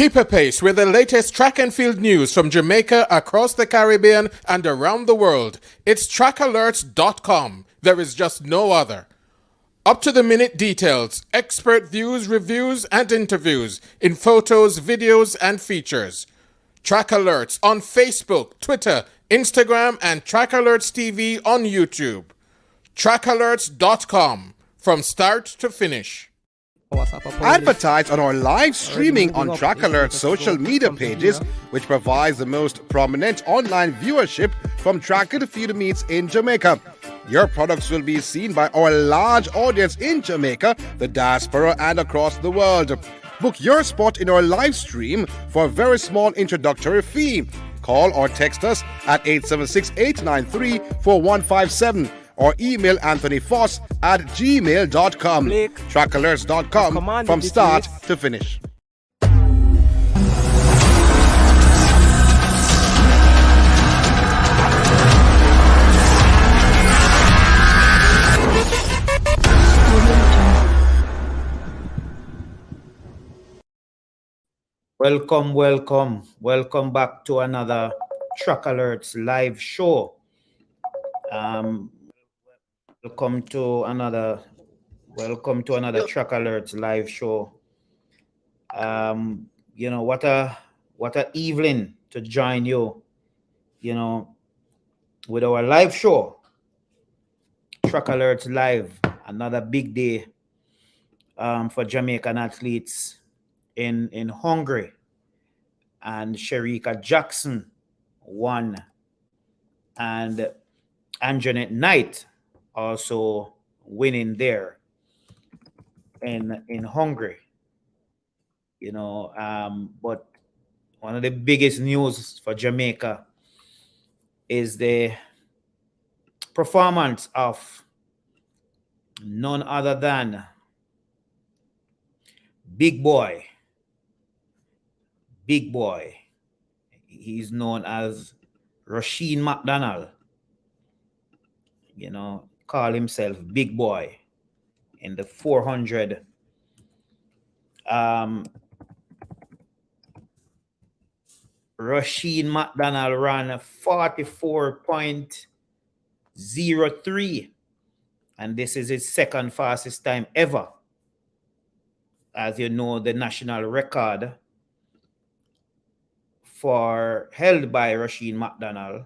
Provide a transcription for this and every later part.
Keep apace with the latest track and field news from Jamaica, across the Caribbean, and around the world. It's Trackalerts.com. There is just no other. Up-to-the-minute details, expert views, reviews, and interviews in photos, videos, and features. Track Alerts on Facebook, Twitter, Instagram, and Track Alerts TV on YouTube. Trackalerts.com. From start to finish. Advertise on our live streaming on Trackalerts social media pages, which provides the most prominent online viewership from track and field meets in Jamaica. Your products will be seen by our large audience in Jamaica, the diaspora, and across the world. Book your spot in our live stream for a very small introductory fee. Call or text us at 876-893-4157 or email anthonyfoss@gmail.com. Trackalerts.com from start to finish. Welcome back to another Trackalerts live show. Welcome to another Trackalerts live show. What a evening to join you, with our live show. Trackalerts live, another big day for Jamaican athletes in Hungary, and Shericka Jackson won, and Anjanette Knight also winning there in Hungary. But one of the biggest news for Jamaica is the performance of none other than Big Boy. He's known as Rasheen McDonald. Call himself Big Boy in the 400. Rusheen McDonald ran 44.03, and this is his second fastest time ever. As you know, the national record held by Rusheen McDonald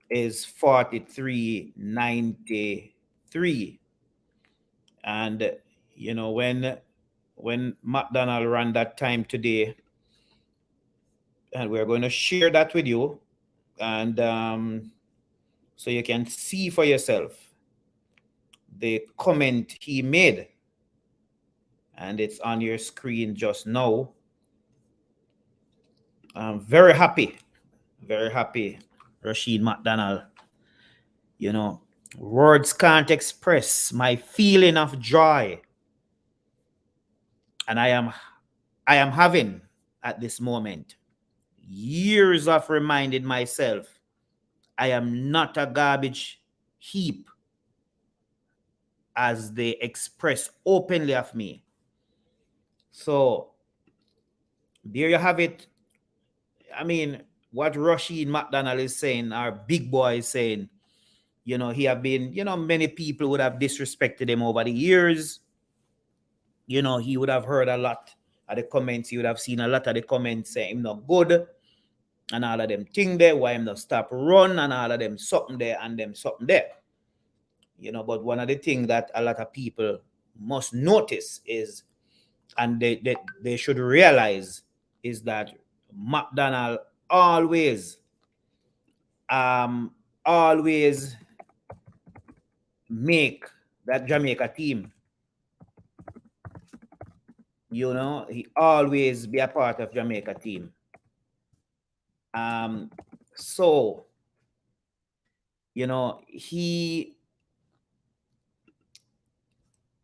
is 43.93. And when McDonald ran that time today, and we're going to share that with you, and so you can see for yourself the comment he made, and it's on your screen just now. I'm very happy, Rusheen McDonald. Words can't express my feeling of joy, and I am having at this moment. Years of reminding myself I am not a garbage heap, as they express openly of me. So there you have it. I mean, what Rusheen McDonald is saying, our Big Boy is saying, he have been, many people would have disrespected him over the years. He would have heard a lot of the comments. He would have seen a lot of the comments saying him not good, and all of them thing there, why him not stop run, and all of them something there and them something there. But one of the things that a lot of people must notice is, and they should realize, is that McDonald always make that Jamaica team. He always be a part of Jamaica team. So he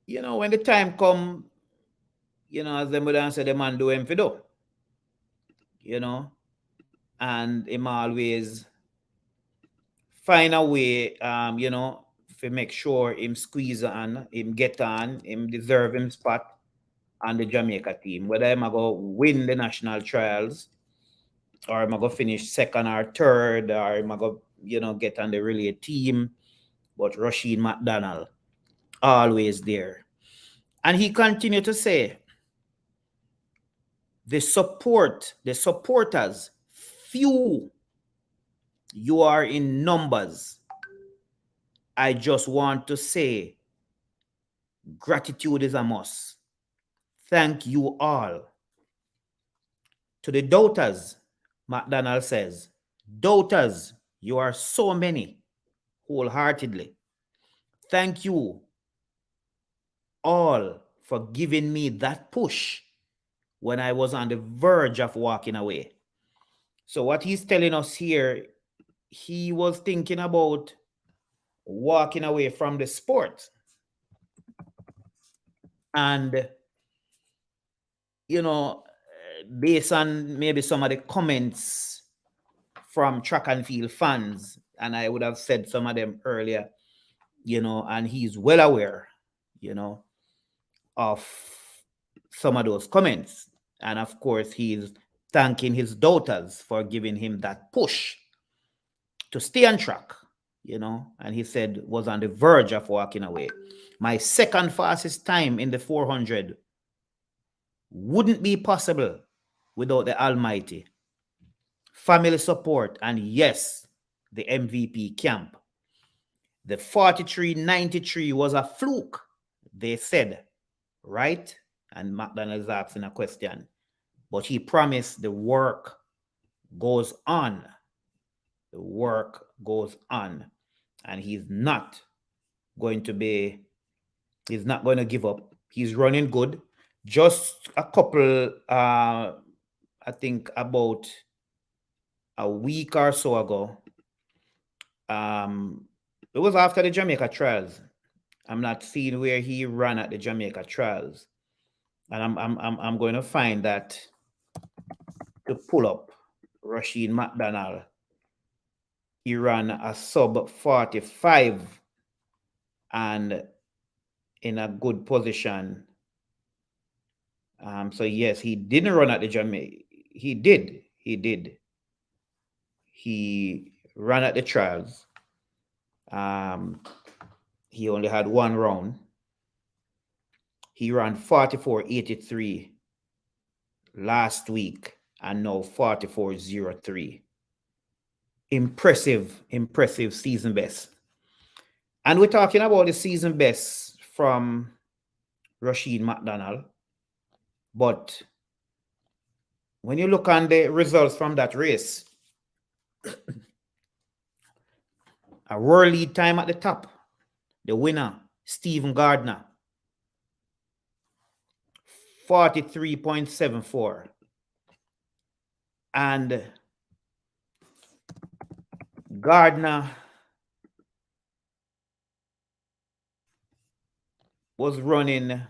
when the time come, as them would answer, the man do him for do. And him always find a way, to make sure him squeeze on, him get on, him deserve him spot, on the Jamaica team, whether I'm going to win the national trials or I'm going to finish second or third, or I'm going to, get on the relay team. But Rusheen McDonald, always there. And he continued to say, the supporters, few, you are in numbers. I just want to say, gratitude is a must. Thank you all. To the doubters, McDonald says, doubters, you are so many, wholeheartedly. Thank you all for giving me that push when I was on the verge of walking away. So what he's telling us here, he was thinking about walking away from the sport. And, based on maybe some of the comments from track and field fans, and I would have said some of them earlier, and he's well aware, of some of those comments. And of course, he's thanking his daughters for giving him that push to stay on track, and he said was on the verge of walking away. My second fastest time in the 400 wouldn't be possible without the Almighty, family support, and yes, the MVP camp. The 43.93 was a fluke, they said, right? And McDonald is asking a question. But he promised the work goes on. The work goes on. And he's not going to give up. He's running good. Just a couple, I think about a week or so ago, it was after the Jamaica trials. I'm not seeing where he ran at the Jamaica trials. And I'm going to find that to pull up Rusheen McDonald. He ran a sub 45 and in a good position. So yes, he didn't run at the Jamaica. He did. He ran at the trials. He only had one round. He ran 44.83 last week and now 44.03. Impressive season best. And we're talking about the season best from Rusheen McDonald. But when you look on the results from that race, a world lead time at the top, the winner, Stephen Gardiner, 43.74. And Gardiner was running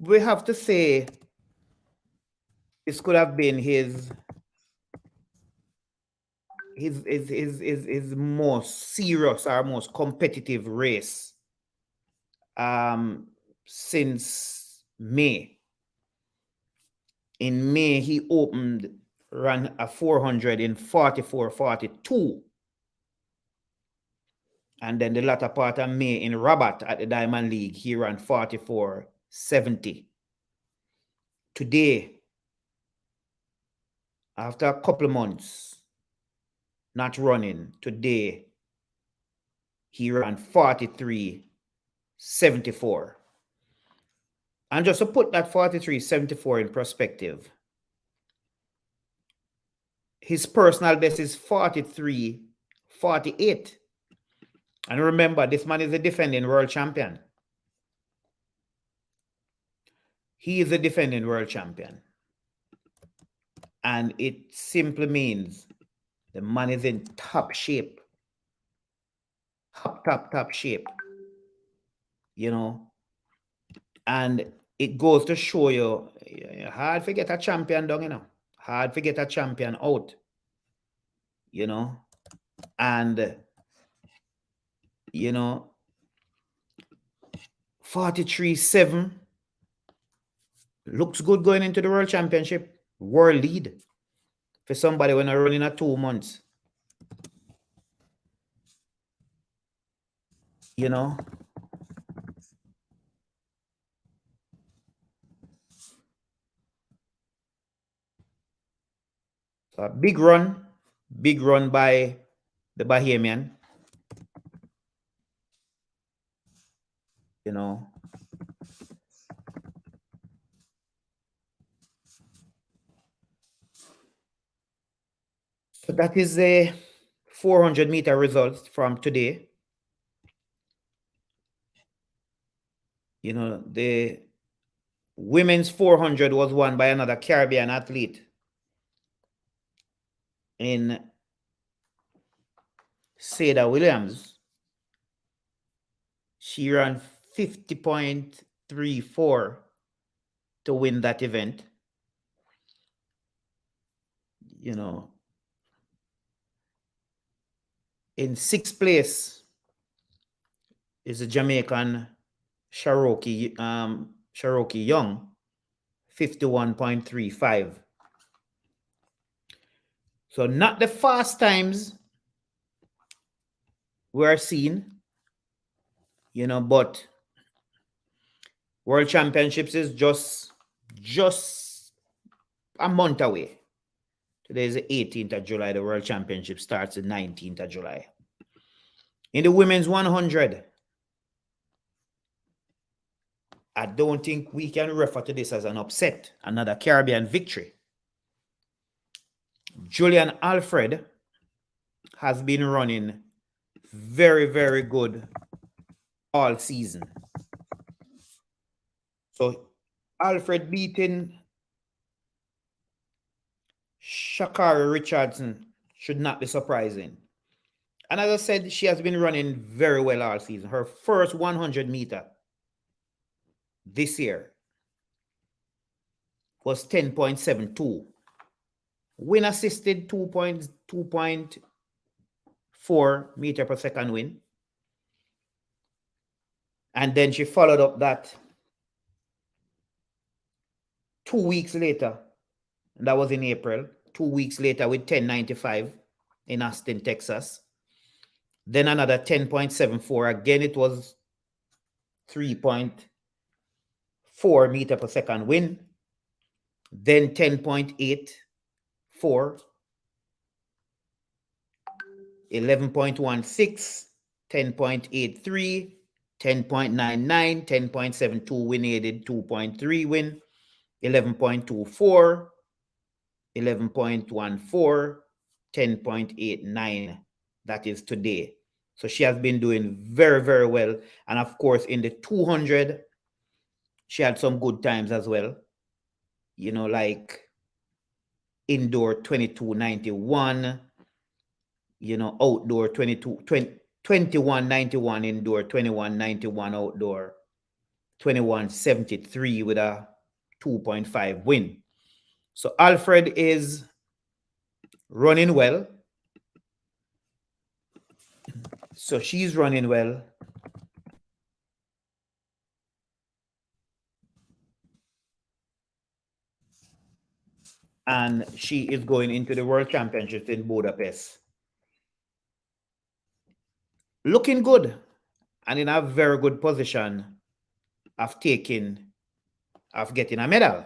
we have to say this could have been his most serious or most competitive race since May. In May, he ran a 400 in 44.42. And then the latter part of May in Rabat at the Diamond League, he ran 44.70. Today, after a couple of months not running, today he ran 43.74. And just to put that 43.74 in perspective, his personal best is 43.48. And remember, this man is a defending world champion. He is a defending world champion. And it simply means the man is in top shape. Top shape. And it goes to show you, hard to get a champion down, Hard to get a champion out. And, 43-7. Looks good going into the World Championship. World lead for somebody when they're running at 2 months. You know? So a big run by the Bahamian. You know? So that is the 400-meter results from today. You know, the women's 400 was won by another Caribbean athlete in Seda Williams. She ran 50.34 to win that event. You know, in 6th place is the Jamaican Shericka Young, 51.35. So not the fast times we're seeing, you know, but World Championships is just a month away. Today is the 18th of July. The World Championship starts the 19th of July. In the women's 100, I don't think we can refer to this as an upset, another Caribbean victory. Julian Alfred has been running very, very good all season. So Alfred beating Shakari Richardson should not be surprising. And as I said, she has been running very well all season. Her first 100 meter this year was 10.72. Win assisted 2.4 meter per second win. And then she followed up that 2 weeks later. And that was in April. 2 weeks later with 10.95 in Austin, Texas. Then another 10.74. Again, it was 3.4 meter per second win. Then 10.84, 11.16, 10.83, 10.99, 10.72 win aided 2.3 win, 11.24, 11.14, 10.89. That is today. So she has been doing very, very well. And of course, in the 200, she had some good times as well. You know, like indoor 22.91, you know, outdoor 21.91 indoor, 21.91 outdoor, 21.73 with a 2.5 win. So Alfred is running well. So she's running well. And she is going into the World Championships in Budapest. Looking good and in a very good position of getting a medal.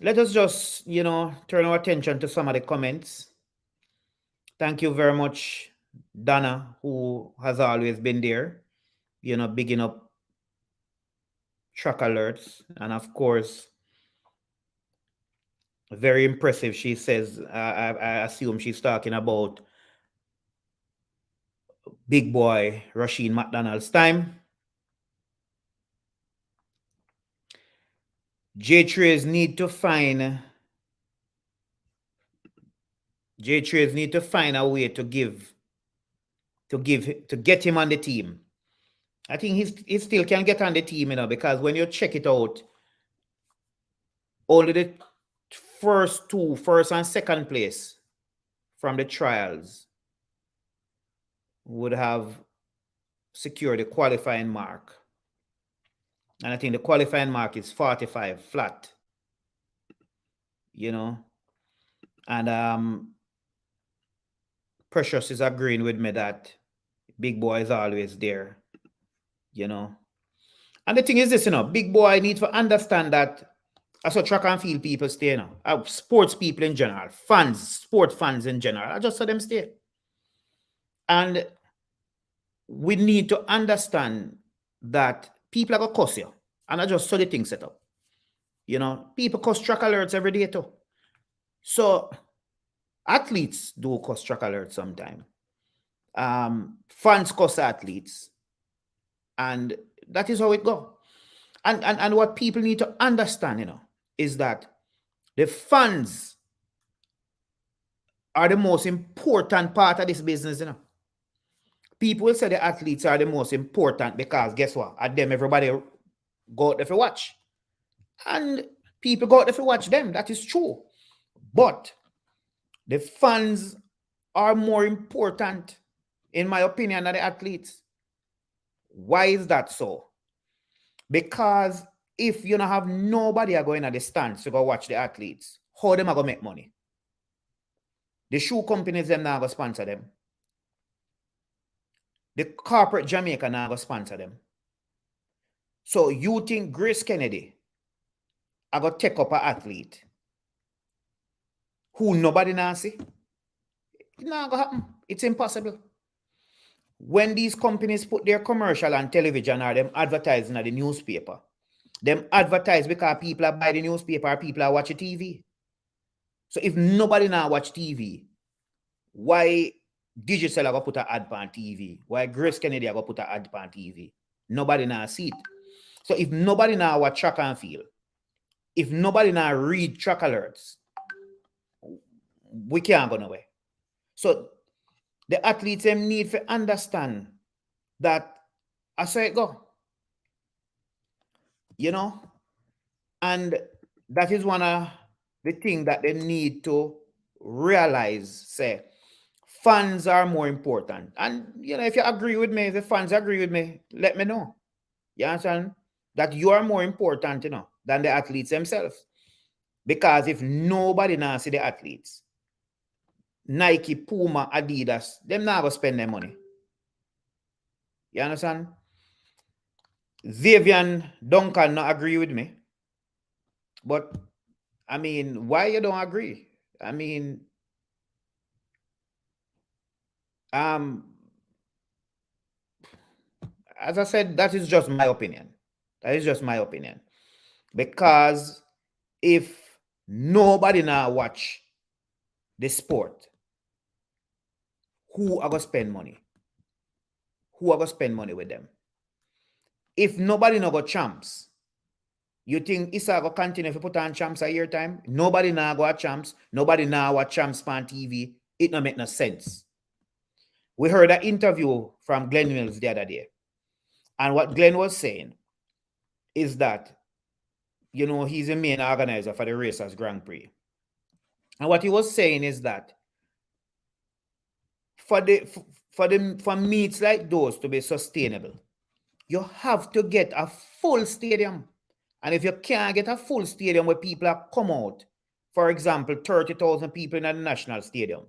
Let us just, you know, turn our attention to some of the comments. Thank you very much, Donna, who has always been there, you know, bigging up Trackalerts. And of course, very impressive. She says, I assume she's talking about big boy Rasheen McDonald's time. J-Trays need to find a way to get him on the team. I think he still can get on the team, you know, because when you check it out, only the first and second place from the trials would have secure the qualifying mark. And I think the qualifying mark is 45 flat. You know. And Precious is agreeing with me that Big Boy is always there. You know. And the thing is this, you know, Big Boy needs to understand that as a track and field people stay, you know, sports people in general, fans, sport fans in general, I just saw them stay. And we need to understand that people are going to cuss you. And I just saw the thing set up. You know, people cuss Trackalerts every day too. So athletes do cuss Trackalerts sometimes. Fans cuss athletes. And that is how it goes. And what people need to understand, you know, is that the fans are the most important part of this business, you know. People will say the athletes are the most important because guess what? At them, everybody go out there to watch. And people go out there to watch them. That is true. But the fans are more important, in my opinion, than the athletes. Why is that so? Because if you don't have nobody going at the stands to go watch the athletes, how them are going to make money? The shoe companies, them now going to sponsor them. The corporate Jamaica now going to sponsor them. So you think Grace Kennedy are going to take up an athlete who nobody now see? It's not going to happen. It's impossible. When these companies put their commercial on television or them advertising at the newspaper, them advertise because people are buying the newspaper or people are watching TV. So if nobody now watch TV, why Digital are going to put an ad on TV? Why Grace Kennedy are going to put an ad on TV? Nobody now see it. So if nobody now watch track and field, if nobody now read Trackalerts, we can't go nowhere. So the athletes them need to understand that I say it go. You know? And that is one of the things that they need to realize, say, fans are more important. And, you know, if you agree with me, if the fans agree with me, let me know. You understand? That you are more important, you know, than the athletes themselves. Because if nobody now see the athletes, Nike, Puma, Adidas, them not going to spend their money. You understand? Xavier Duncan not agree with me. But, I mean, why you don't agree? I mean, as I said, that is just my opinion. That is just my opinion. Because if nobody now watch the sport, who are going to spend money? Who are going to spend money with them? If nobody now got champs, you think Issa going to continue to put on champs a year time? Nobody now got champs. Nobody now watch champs on TV. It don't make no sense. We heard an interview from Glenn Mills the other day. And what Glenn was saying is that, you know, he's the main organizer for the Racers Grand Prix. And what he was saying is that for meets like those to be sustainable, you have to get a full stadium. And if you can't get a full stadium where people are come out, for example, 30,000 people in the national stadium,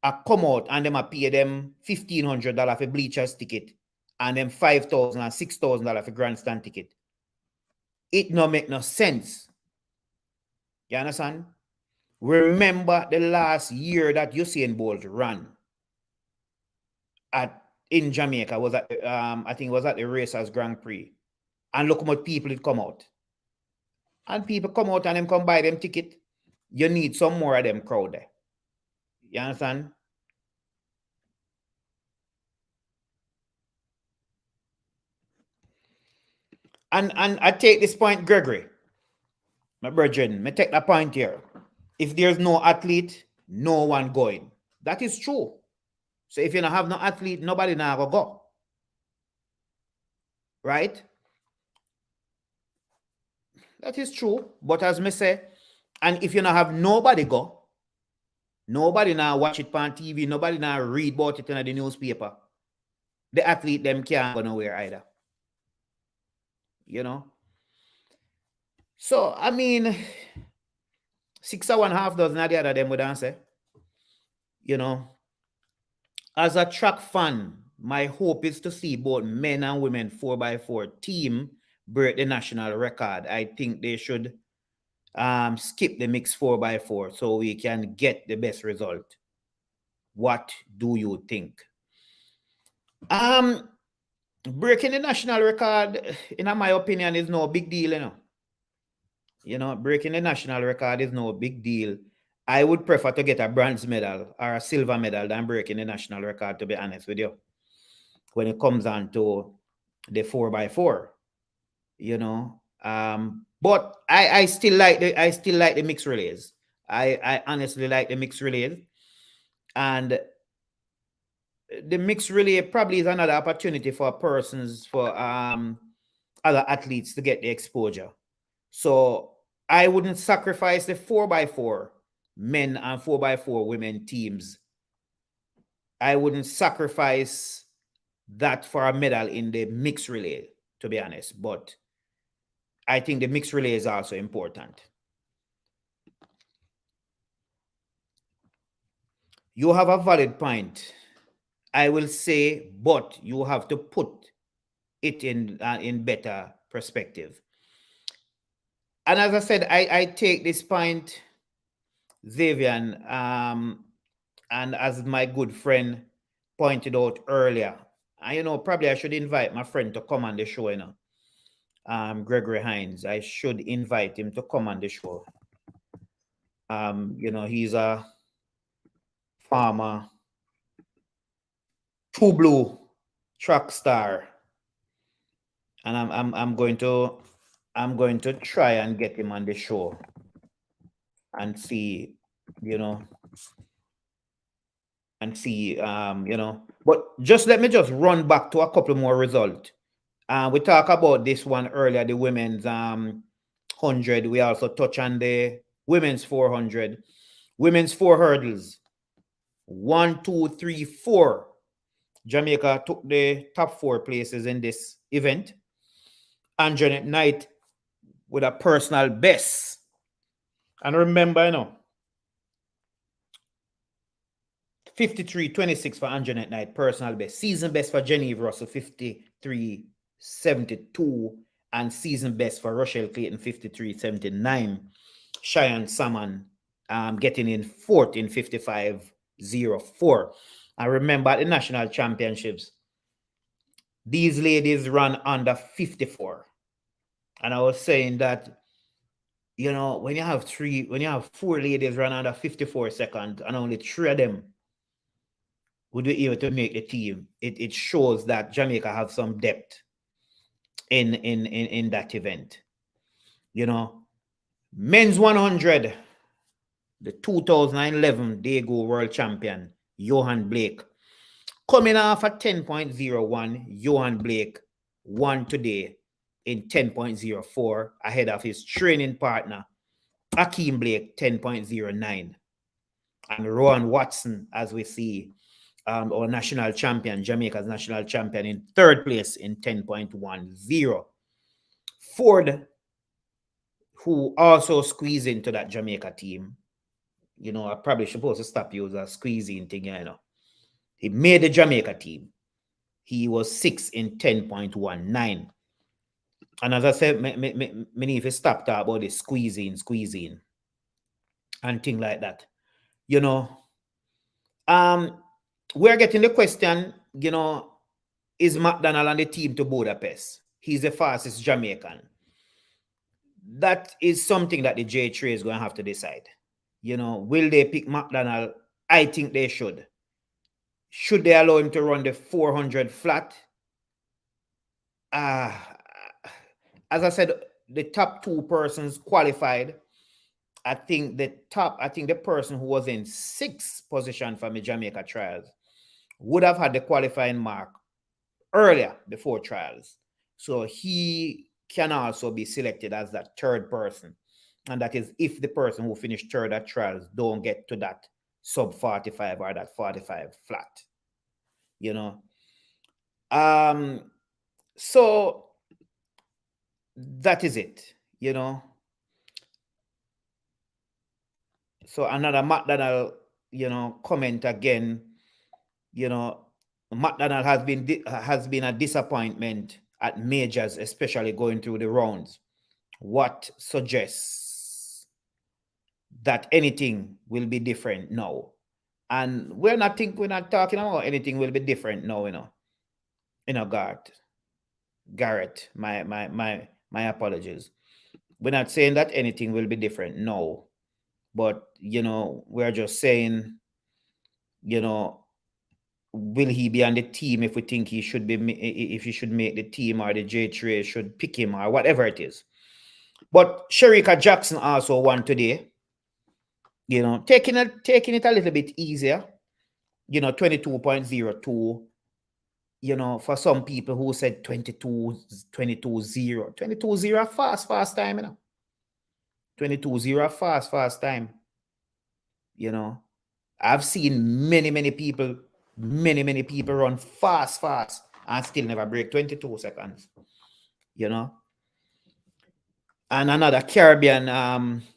are come out and them are pay them $1,500 for bleachers ticket and them $5,000 and $6,000 for grandstand ticket. It no make no sense. You understand? Remember the last year that Usain Bolt ran in Jamaica was at I think it was at the Racers Grand Prix. And look how much people it come out. And people come out and them come buy them ticket. You need some more of them crowd there. You understand? And I take this point, Gregory, my brethren, I take that point here. If there's no athlete, no one going. That is true. So if you don't have no athlete, nobody now will go. Right? That is true. But as me say, and if you don't have nobody go, nobody now watch it on TV, nobody now read about it in the newspaper, the athlete them can't go nowhere either. You know? So, I mean, 6 or 1/2 dozen of the other them would answer. You know, as a track fan, my hope is to see both men and women 4x4 team break the national record. I think they should skip the mixed 4x4 so we can get the best result. What do you think? Breaking the national record, in my opinion, is no big deal, you know. You know, breaking the national record is no big deal. I would prefer to get a bronze medal or a silver medal than breaking the national record, to be honest with you. When it comes on to the 4x4, you know. But I still like the mixed relays. I honestly like the mixed relays. And the mixed relay probably is another opportunity for other athletes to get the exposure. So I wouldn't sacrifice the 4x4 men and 4x4 women teams. I wouldn't sacrifice that for a medal in the mixed relay, to be honest. But I think the mixed relay is also important. You have a valid point, I will say, but you have to put it in better perspective. And as I said, I take this point, Xavier, and as my good friend pointed out earlier, you know, probably I should invite my friend to come on the show, you know, Gregory Hines. I should invite him to come on the show. You know, he's a farmer, True Blue track star, and I'm going to try and get him on the show and see, you know, you know. But just let me just run back to a couple more results. We talked about this one earlier, the women's 100. We also touch on the women's 400. Women's 4 hurdles. 1, 2, 3, 4. Jamaica took the top 4 places in this event. Anjanette Knight with a personal best. And remember, you know, 53.26 for Anjanette Knight, personal best. Season best for Genevieve Russell, 53.72. And season best for Rochelle Clayton, 53.79. Cheyenne Salmon getting in 4th in 55.04. And remember, at the national championships, these ladies ran under 54. And I was saying that, you know, when you have 4 ladies run under 54 seconds and only 3 of them would be able to make the team, it shows that Jamaica have some depth in that event. You know, men's 100, the 2011 Daegu World Champion, Johan Blake, coming off a 10.01. Johan Blake won today in 10.04 ahead of his training partner, Akeem Blake, 10.09. And Rowan Watson, as we see, our national champion, Jamaica's national champion, in 3rd place in 10.10. Ford, who also squeezed into that Jamaica team. You know, I probably supposed to stop using a squeezing thing, you know. He made the Jamaica team. He was 6th in 10.19. And as I said, me if you stop talking about the squeezing and things like that. You know, we're getting the question, you know, is McDonald and the team to Budapest? He's the fastest Jamaican. That is something that the J3 is going to have to decide. You know, will they pick McDonald? I think they should. Should they allow him to run the 400 flat? As I said, the top 2 persons qualified. I think the person who was in 6th position for the Jamaica trials would have had the qualifying mark earlier before trials. So he can also be selected as that 3rd person. And that is if the person who finished 3rd at trials don't get to that sub 45 or that 45 flat. You know, So that is it, So another McDonald, comment again. McDonald has been a disappointment at majors, especially going through the rounds. What suggests that anything will be different now? And we're not talking about anything will be different now, Garrett, my apologies. We're not saying that anything will be different, no. But we're just saying, will he be on the team if we think he should be, if he should make the team, or the J3 should pick him, or whatever it is. But Shericka Jackson also won today. Taking it a little bit easier. 22.02. For some people who said 22-0. 22-0 fast time, 22-0 fast time. I've seen many people run fast and still never break 22 seconds. And another Caribbean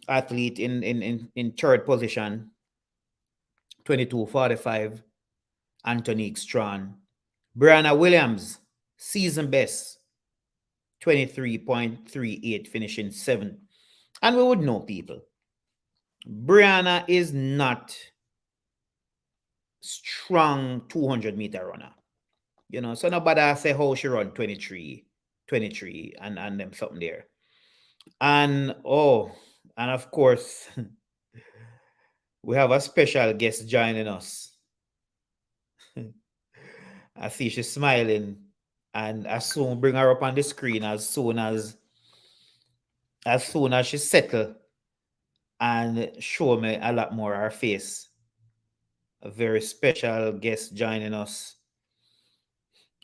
athlete in third position, 22:45, Antonique Strawn. Brianna Williams, season best, 23.38, finishing 7th. And we would know, people, Brianna is not strong 200-meter runner. So nobody say how she run 23 and them something there. And of course, we have a special guest joining us. I see she's smiling, and I soon bring her up on the screen as soon as she settle and show me a lot more of her face. A very special guest joining us,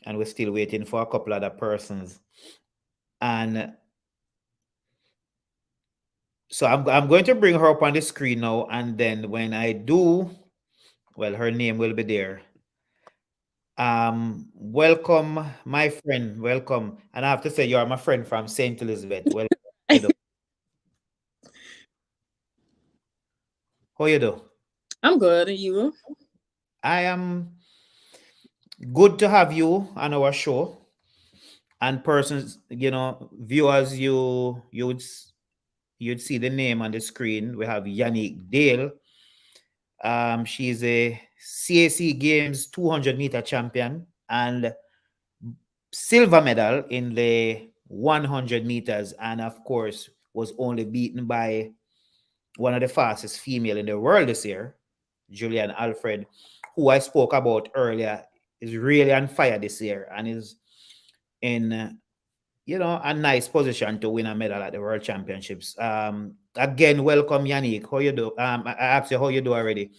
and we're still waiting for a couple other persons. And so I'm going to bring her up on the screen now, and then when I do, well, her name will be there. Welcome, my friend. Welcome. And I have to say, you are my friend from St. Elizabeth. Welcome. How you do? I'm good. And you? I am good to have you on our show. And persons, viewers, you'd see the name on the screen. We have Yanique Dayle. She's a CAC Games 200-meter champion and silver medal in the 100 meters, and of course was only beaten by one of the fastest female in the world this year, Julian Alfred, who I spoke about earlier, is really on fire this year and is in a nice position to win a medal at the World Championships. Again, welcome, Yanique. How you do? I asked you how you do already.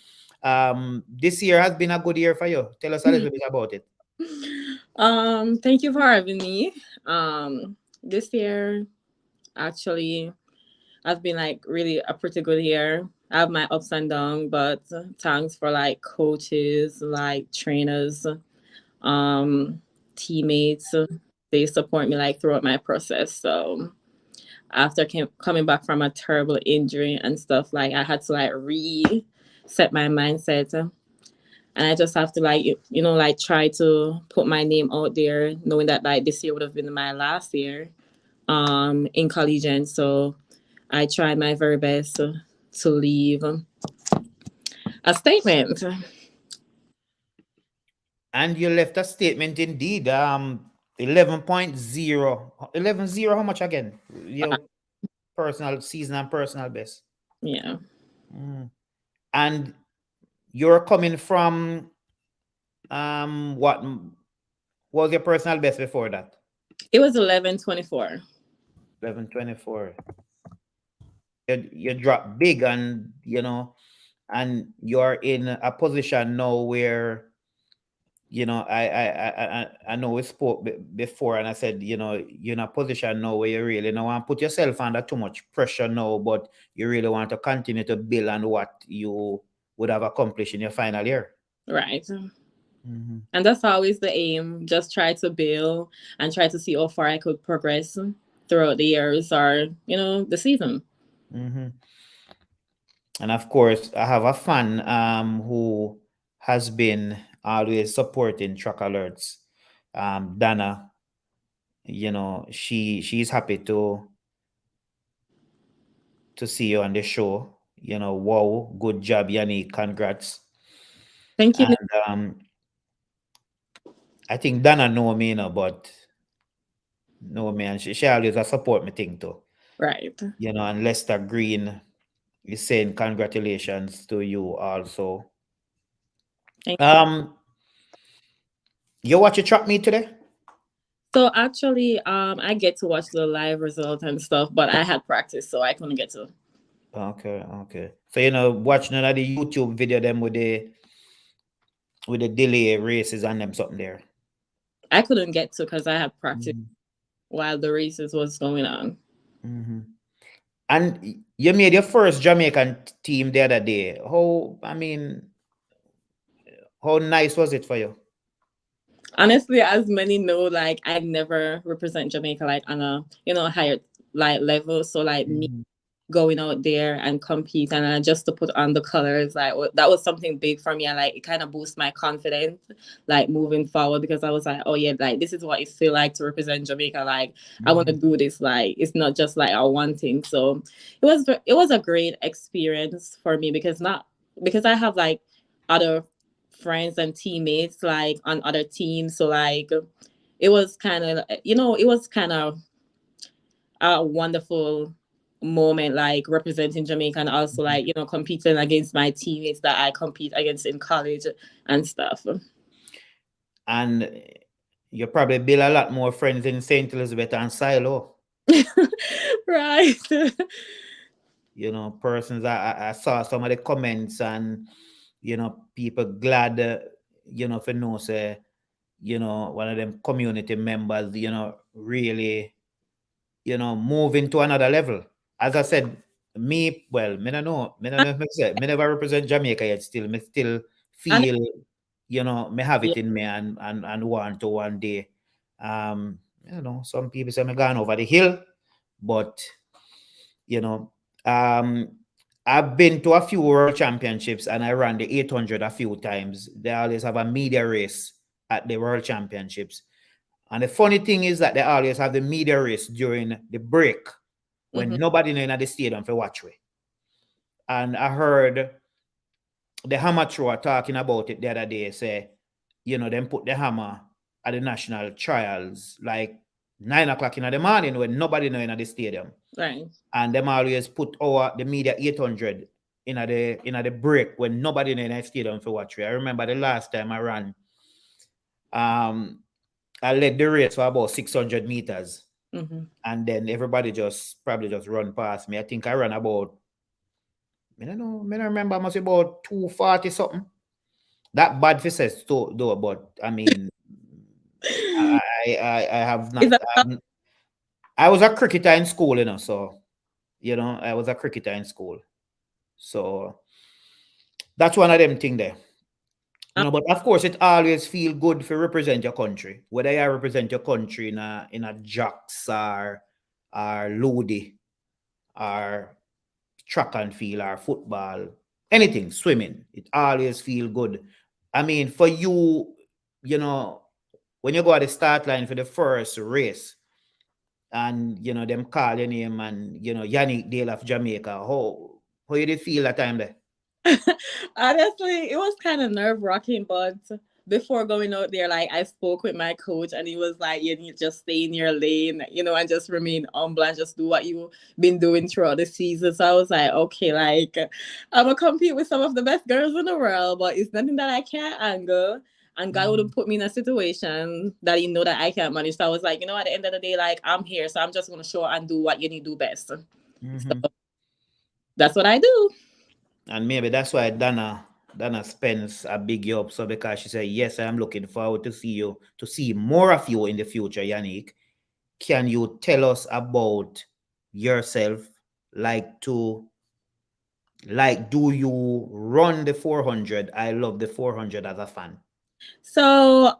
This year has been a good year for you. Tell us a little bit about it. Thank you for having me. This year actually has been like really a pretty good year. I have my ups and downs, but thanks for like coaches, like trainers, teammates. They support me like throughout my process. So after coming back from a terrible injury and stuff, like I had to like reset my mindset. And I just have to like try to put my name out there, knowing that like this year would have been my last year in collegiate. So I tried my very best to leave a statement. And you left a statement indeed. 11.0. 11.0, how much again? Your personal season and personal best. Yeah. And you're coming from what was your personal best before that? It was 11.24. 11.24. You drop big, and and you're in a position now where I know we spoke before, and I said you're in a position now where you really don't want to put yourself under too much pressure now, but you really want to continue to build on what you would have accomplished in your final year. Right. And that's always the aim. Just try to build and try to see how far I could progress throughout the years or, the season. And of course, I have a fan who has been always supporting Trackalerts. Dana, she's happy to see you on the show. Wow, good job, Yanique. Congrats. Thank you. And I think Dana know me, but know me, and she always a support me thing too. Right. And Lester Green is saying congratulations to you also. Thank you. You watch a track meet today? So actually, I get to watch the live result and stuff, but I had practice, so I couldn't get to. Okay. So watching another YouTube video them with the delay races and them something there. I couldn't get to because I had practice while the races was going on. And you made your first Jamaican team the other day. How nice was it for you? Honestly, as many know, like I never represent Jamaica like on a higher like level. So like me going out there and compete and just to put on the colors, like that was something big for me, and like it kind of boosts my confidence like moving forward, because I was like, oh yeah, like this is what it feel like to represent Jamaica. Like I want to do this. Like it's not just like a one thing. So it was a great experience for me, because I have like other friends and teammates like on other teams, so like it was kind of a wonderful moment, like representing Jamaica, and also like competing against my teammates that I compete against in college and stuff. And you probably build a lot more friends in St. Elizabeth and Silo. Right. Persons, I saw some of the comments, and people glad for know say one of them community members really moving to another level. As I said, me don't know if I say, me never represent Jamaica yet. Still feel me have it in me and want to one day. Some people say me gone over the hill, but I've been to a few world championships and I ran the 800 a few times. They always have a media race at the world championships. And the funny thing is that they always have the media race during the break when nobody in the stadium for watch way. And I heard the hammer thrower talking about it the other day, say, them put the hammer at the national trials like 9 o'clock in the morning when nobody in the stadium. Right. And them always put the media 800 in the break when nobody in the stadium for watch way. I remember the last time I ran, I led the race for about 600 meters. And then everybody probably just run past me. I think I ran about, I don't remember, I must be about 240 something. That bad for says though, but I mean, I have not. I was a cricketer in school, so, I was a cricketer in school. So that's one of them things there. But of course, it always feel good to represent your country. Whether you represent your country in a jocks or Lodi or track and field or football, anything, swimming, it always feel good. I mean, for you, when you go at the start line for the first race and, them call your name and, Yanique Dayle of Jamaica, how you did feel that time there? Honestly, it was kind of nerve-wracking, but before going out there, like I spoke with my coach and he was like, you need to just stay in your lane, and just remain humble and just do what you've been doing throughout the season. So I was like, okay, like I'm gonna compete with some of the best girls in the world, but it's nothing that I can't handle. And God would have put me in a situation that that I can't manage. So I was like, at the end of the day, like I'm here, so I'm just gonna show and do what you need to do best. So that's what I do. And maybe that's why Dana spends a big up. So because she said, yes, I am looking forward to see more of you in the future, Yanique. Can you tell us about yourself? Do you run the 400? I love the 400 as a fan. So,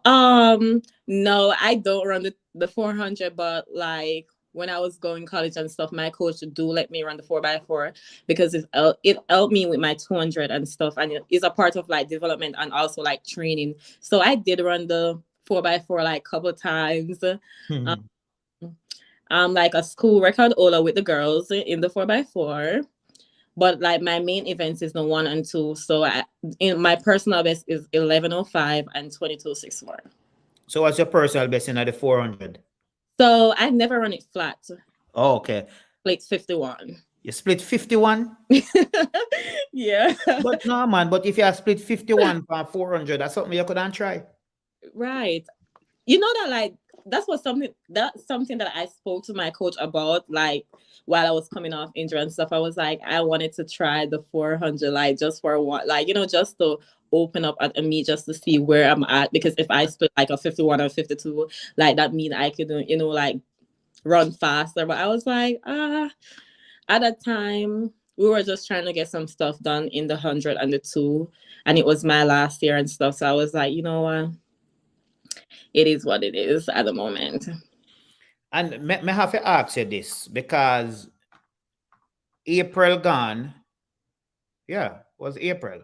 no, I don't run the 400, but like when I was going college and stuff, my coach do let me run the 4x4 because it helped me with my 200 and stuff, and it is a part of like development and also like training. So I did run the 4x4 like a couple times. Um, I'm like a school record holder with the girls in the 4x4. But like my main events is the 1 and 2. So in my personal best is 11:05 and 22:64. So what's your personal best in the 400? So I never run it flat. Oh, okay. Split 51. You split 51? Yeah. But no, man. But if you have split 51 for 400, that's something you couldn't try. Right. You know that like that's something that I spoke to my coach about, like while I was coming off injury and stuff. I was like, I wanted to try the 400, like just for one, like, you know, just to open up at me, just to see where I'm at. Because if I split like a 51 or 52, like that mean I could, you know, like run faster. But I was like, at that time we were just trying to get some stuff done in the 100 and the 2, and it was my last year and stuff. So I was like, you know what? It is what it is at the moment. And me have to ask you this, because April gone, was April.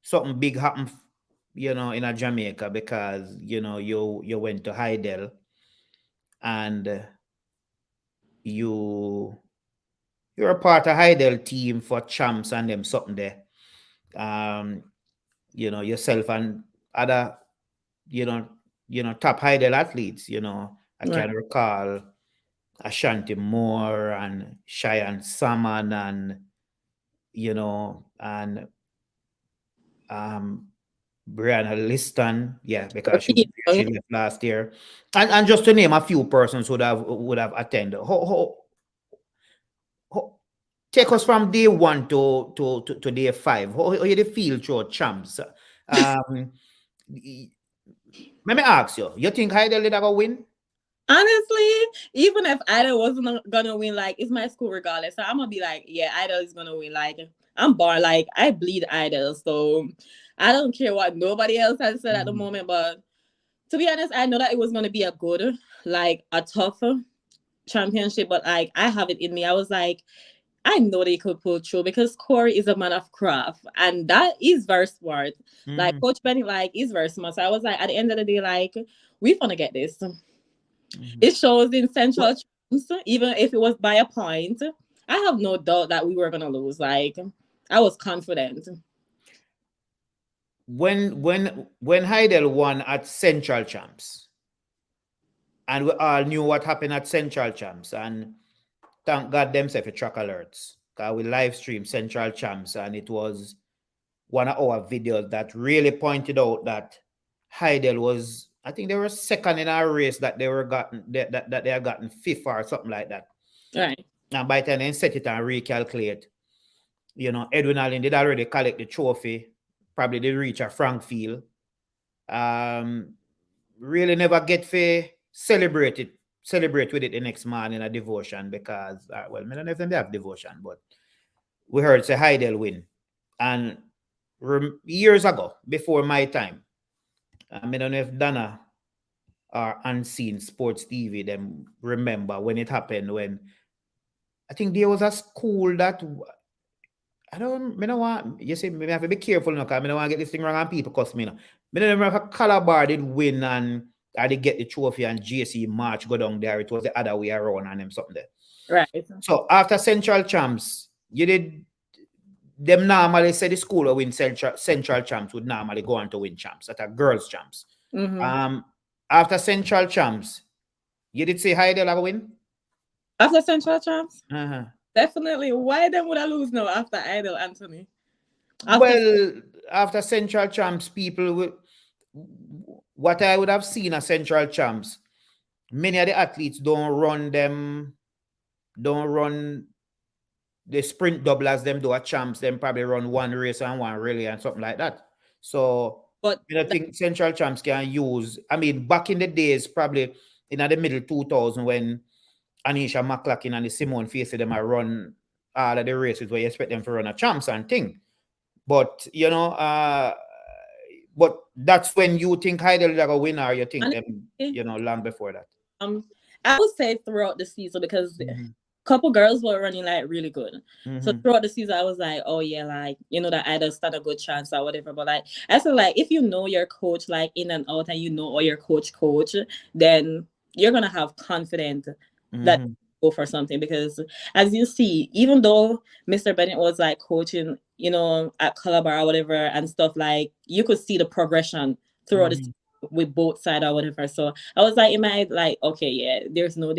Something big happened, you know, in Jamaica, because, you know, you went to Hydel and you're a part of Hydel team for champs and them something there. You know, yourself and other, you know, top Hydel athletes, you know. I can recall Ashanti Moore and Cheyenne Salmon and, you know, and Brianna Liston, because she left last year. And just to name a few persons would have attended. Take us from day 1 to day 5. How you feel through champs? Let me ask you think Hydel did ever win? Honestly, even if Hydel wasn't gonna win, like it's my school regardless. So I'm gonna be like, yeah, Hydel is gonna win. Like I'm born, like I bleed Hydel, so I don't care what nobody else has said at the moment. But to be honest, I know that it was gonna be a good, like a tough championship. But like I have it in me. I was like, I know they could pull through because Corey is a man of craft, and that is very smart. Like Coach Benny, like is very smart. So I was like, at the end of the day, like we're gonna get this. It shows in Central Champs, even if it was by a point, I have no doubt that we were gonna lose. Like I was confident. When Hydel won at Central Champs, and we all knew what happened at Central Champs, and thank God themselves for Trackalerts, because we live stream Central Champs, and it was one of our videos that really pointed out that Hydel was, I think they were second in our race, that they were gotten that they had gotten 5th or something like that. Right. And by the time they set it and recalculate, you know, Edwin Allen did already collect the trophy, probably did reach a Frank Field. Really never get to celebrate with it the next morning in a devotion, because well, I don't know if they have devotion, but we heard say Hydel win. And years ago, before my time, I don't know if Dana or Unseen Sports TV them remember when it happened, when I think there was a school that I don't want, you see, I have to be careful now, because I don't want to get this thing wrong and people cuss me now. I don't remember if a Calabar did win and I did get the trophy and JC March go down there. It was the other way around and them something there. Right. So after Central Champs, them normally say the school will win Central Champs would normally go on to win champs, that are girls champs. After Central Champs, you did say Hydel will win? After Central Champs? Definitely. Why then would I lose now after Hydel, Anthony? After Central Champs, people would, what I would have seen at Central Champs, many of the athletes don't run the sprint double as them do at champs. Them probably run one race and one relay and something like that. So, but I think Central Champs can use, I mean, back in the days, probably in the middle 2000, when Anisha McLaughlin and the Simone Facey them are run all of the races where you expect them to run a champs and thing. But, you know, But that's when you think Hydel is like a winner, or you think them, long before that? I would say throughout the season, because couple girls were running like really good. So throughout the season, I was like, oh yeah, like, that either stand a good chance or whatever. But like, I feel like if you know your coach like in and out, and all your coach, then you're gonna have confidence that go for something. Because as you see, even though Mr. Bennett was like coaching, at Calabar or whatever and stuff, like you could see the progression throughout the season with both sides or whatever. So I was like in my head, like, okay, yeah, there's no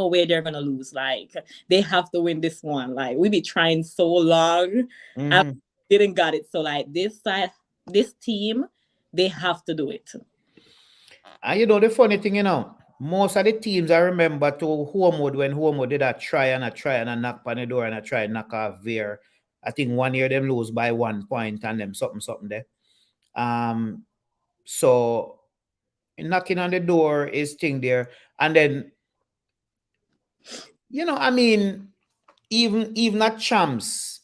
way they're gonna lose. Like they have to win this one. Like we be trying so long and didn't got it. So like this team, they have to do it. And the funny thing, most of the teams I remember to Homewood, when Homewood did a try and knock on the door and I try and knock off there. I think one year them lose by 1 point and them something there. So knocking on the door is thing there. And then, even at Champs,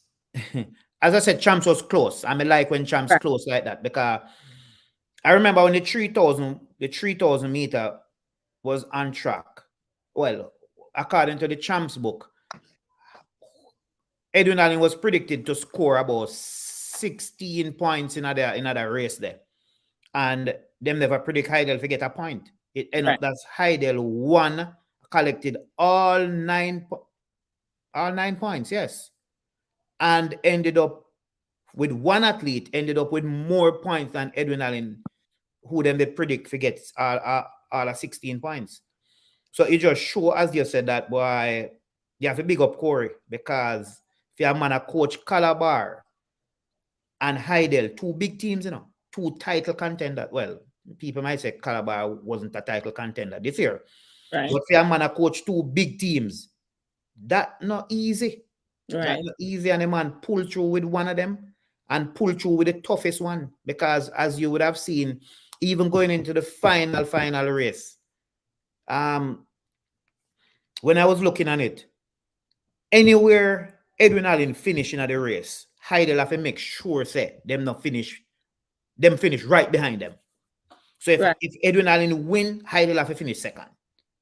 as I said, Champs was close. I like when Champs close like that, because I remember when the 3,000 meter was on track. Well, according to the Champs book, Edwin Allen was predicted to score about 16 points in another race there. And them never predict Hydel to get a point. It ended up that's Hydel won, collected all nine points, yes. And ended up with one athlete, ended up with more points than Edwin Allen, who then they predict forgets all 16 points. So it just show, as you said, that boy, you have to big up Corey, because if you're a man a coach Calabar and Hydel, two big teams, two title contenders. Well, people might say Calabar wasn't a title contender this year. Right. But if you're a man a coach two big teams, that not easy. Right. That's not easy, and a man pull through with one of them and pull through with the toughest one. Because as you would have seen, even going into the final race, when I was looking on it, anywhere Edwin Allen finishing at the race, Hydel have to make sure them finish right behind them. So if Edwin Allen win, Hydel have to finish second.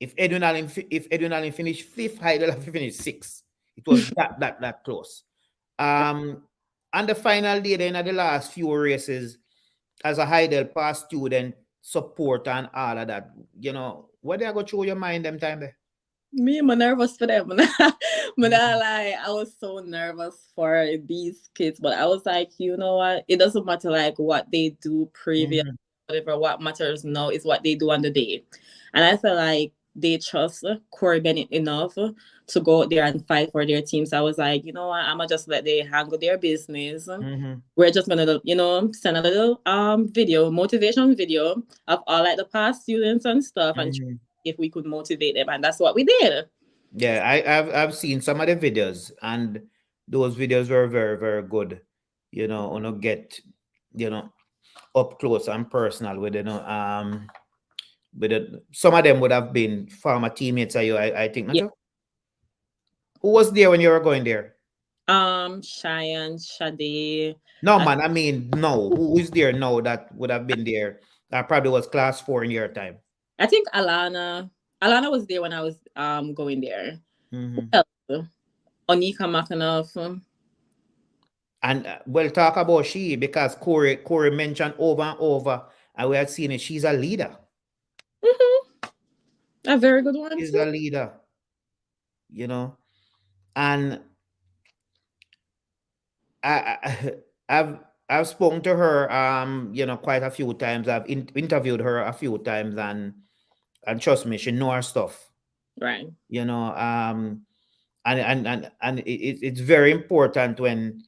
If Edwin Allen finish fifth, Hydel have to finish sixth. It was that close. And the final day, then at the last few races, as a Hydel past student support and all of that, what did I go through your mind them time there? Me, I'm nervous for them. I was so nervous for these kids, but I was like, you know what? It doesn't matter like what they do previous, whatever. What matters now is what they do on the day. And I feel like they trust Corey Bennett enough to go out there and fight for their team. So I was like, you know what? I'm gonna just let they handle their business. We're just gonna, send a little motivation video of all like the past students and stuff, and if we could motivate them, and that's what we did. Yeah, I've seen some of the videos, and those videos were very, very good. Get up close and personal with some of them would have been former teammates of you, I think. Yeah. Who was there when you were going there? Cheyenne, Shade. No, man, I mean, no. Who is there now that would have been there? That probably was class 4 in your time. I think Alana was there when I was going there. Onika Makanoff. And we'll talk about she, because Corey mentioned over and over, and we had seen it. She's a leader. A very good one. She's a leader. And I've spoken to her quite a few times. I've interviewed her a few times, and trust me, she knows her stuff. Right. And it's very important when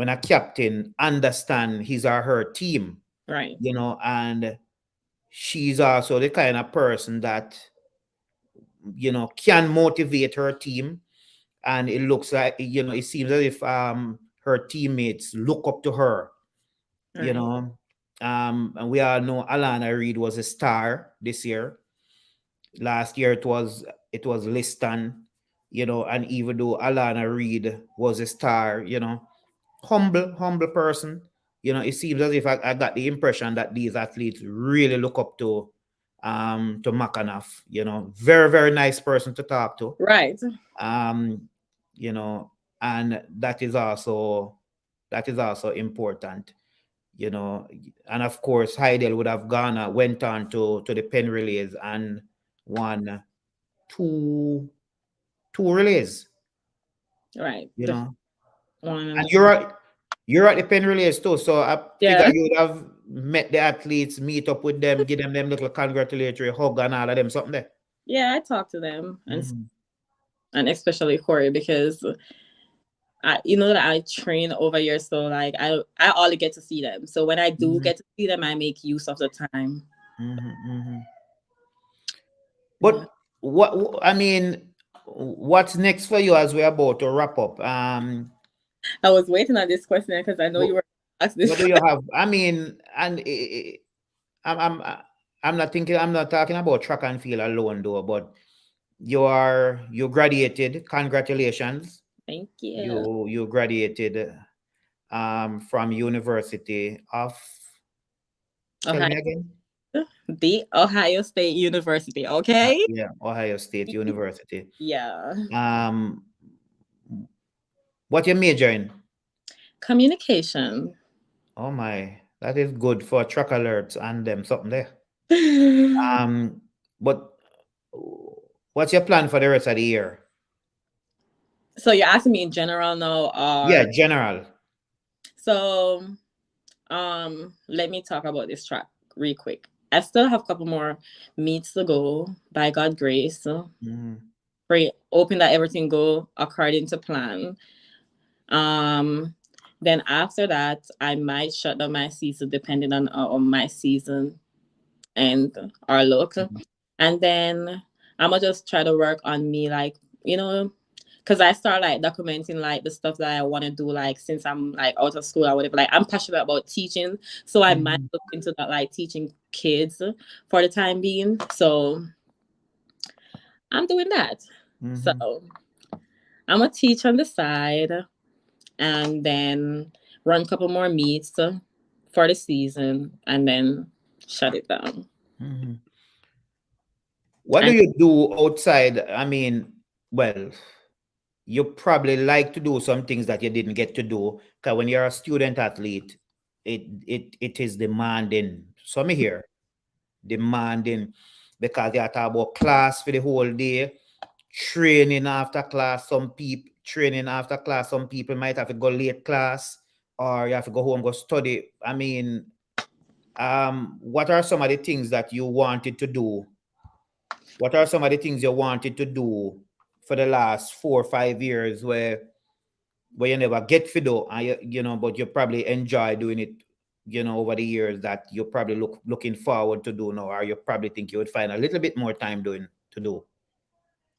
a captain understands his or her team. Right. And she's also the kind of person that can motivate her team. And it looks like, it seems as if her teammates look up to her. Right. And we all know Alana Reid was a star this year. Last year it was Liston, and even though Alana Reid was a star, humble person, it seems as if I got the impression that these athletes really look up to McAnuff. Very, very nice person to talk to. Right. And that is also important. And of course, Hydel would have went on to the Penn relays and won two relays. Right. And you're at the Penn relays too, so I figure you would have met the athletes, meet up with them, give them little congratulatory hug and all of them, something there. Yeah, I talked to them, and especially Corey, because that I train over here, so like I only get to see them. So when I do get to see them, I make use of the time. But what's next for you as we're about to wrap up? I was waiting on this question because I know you were asking this. What do you have? I'm not talking about track and field alone though, but you graduated. Congratulations. Thank you. You graduated from University of Ohio. Again? The Ohio State University, okay? Yeah, Ohio State University. Yeah. What you major in? Communication. Oh my, that is good for Trackalerts and them something there. But what's your plan for the rest of the year? So you're asking me in general now? Yeah, general. So, let me talk about this track real quick. I still have a couple more meets to go, by God's grace. Pray, hoping that everything go according to plan. Then after that, I might shut down my season depending on my season and our look. And then I'm gonna just try to work on me, like, because I start like documenting like the stuff that I want to do, like since I'm like out of school or whatever. Like I'm passionate about teaching, so I might look into that, like teaching kids for the time being. So I'm doing that. So I'm gonna teach on the side, and then run a couple more meets for the season, and then shut it down. What do you do outside? Well, you probably like to do some things that you didn't get to do, because when you're a student athlete, it is demanding. So me here, demanding, because you have to talk about class for the whole day, training after class. Some people might have to go late class, or you have to go home, go study. What are some of the things that you wanted to do? What are some of the things you wanted to do for the last 4 or 5 years where you never get to do, but you probably enjoy doing it, over the years, that you probably looking forward to do now, or you probably think you would find a little bit more time to do?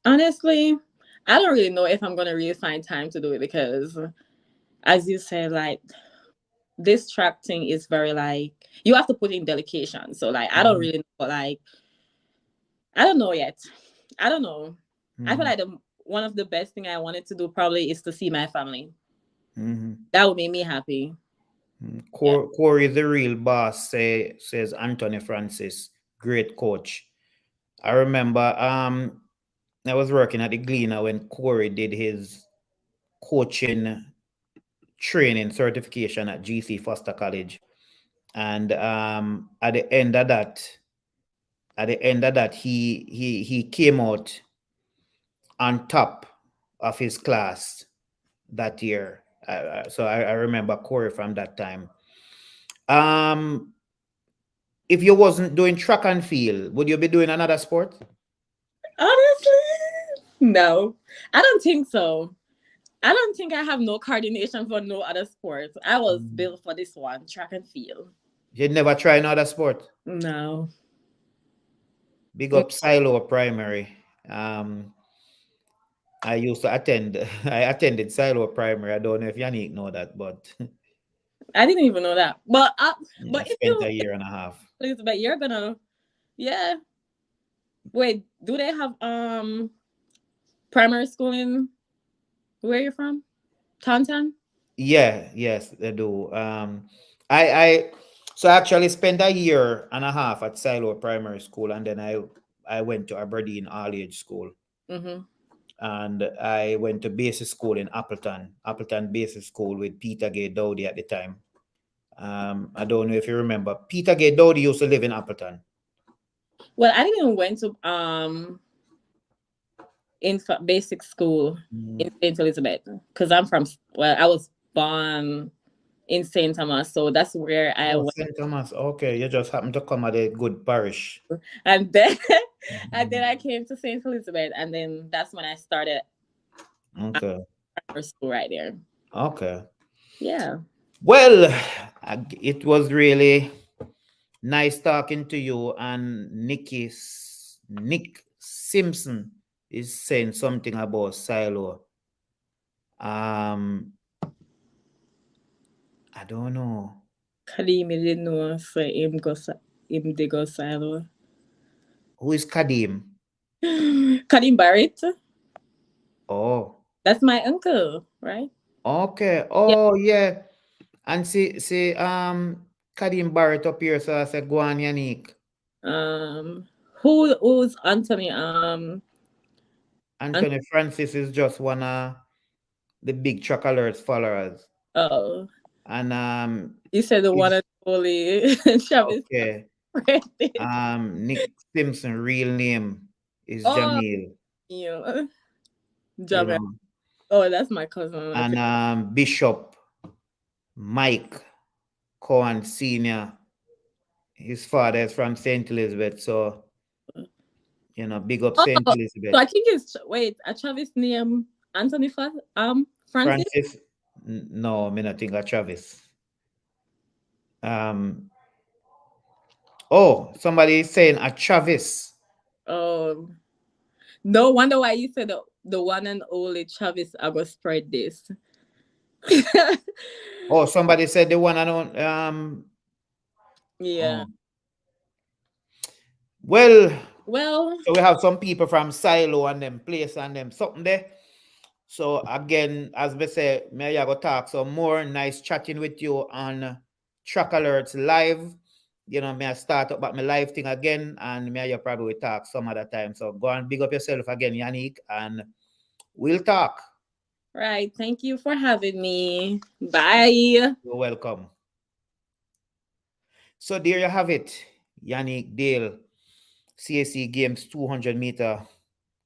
Honestly, I don't really know if I'm going to really find time to do it, because as you said, like this track thing is very, like, you have to put in dedication. So like, I don't really know, like, I don't know yet. I don't know. I feel like one of the best thing I wanted to do probably is to see my family. That would make me happy. Corey, the real boss, says Anthony Francis, great coach. I remember I was working at the Gleaner when Corey did his coaching training certification at GC Foster College. And at the end of that, he came out on top of his class that year. So I remember Corey from that time. If you wasn't doing track and field, would you be doing another sport? Honestly, no. I don't think so. I don't think I have no coordination for no other sport. I was built for this one, track and field. You'd never try another sport? No. Big up Silo Primary. I attended Silo Primary. I don't know if Yanique know that, but I didn't even know that. But if spent a year and a half. But you're gonna, yeah. Wait, do they have primary school in where you're from? Taunton? Yeah, yes, they do. So I actually spent a year and a half at Silo Primary School, and then I went to Aberdeen All Age School, Mm-hmm. and I went to basic school in Appleton Basic School with Peter Gay Dowdy at the time. I don't know if you remember. Peter Gay Dowdy used to live in Appleton. Well, I didn't even went to basic school in St. Elizabeth because I was born in St. Thomas, so that's where I went. St. Thomas, okay, you just happened to come at a good parish. And then I came to St. Elizabeth, and then that's when I started school right there. Okay. Yeah. Well, it was really nice talking to you. And Nick Simpson is saying something about Silo. I don't know. Kadim didn't know for him they go Silo. Who is Kadim? Kadim Barrett. Oh. That's my uncle, right? Okay. Oh, yeah. And see, Kadim Barrett up here, so I said, go on, Yanique. Who's Anthony? Anthony Francis is just one of the big Trackalerts followers. Oh. And you said the one and only Travis. Okay. Nick Simpson real name is Jamil. Yeah. Jamil. Oh, that's my cousin. And Bishop Mike Cohen Sr. His father is from St. Elizabeth, so big up St. Elizabeth. So I think it's Travis name Anthony Francis? No, I don't think a Travis. Somebody is saying a Travis. Oh, no wonder why you said the one and only Travis. I will spread this. Somebody said the one and only. Yeah. Well. So we have some people from Silo and them place and them something there. So again, as we say, may I go talk some more. Nice chatting with you on Trackalerts live. May I start up about my live thing again, and may I probably talk some other time. So go and big up yourself again, Yanique, and we'll talk. Right. Thank you for having me. Bye. You're welcome. So there you have it. Yanique Dayle, CAC Games 200-meter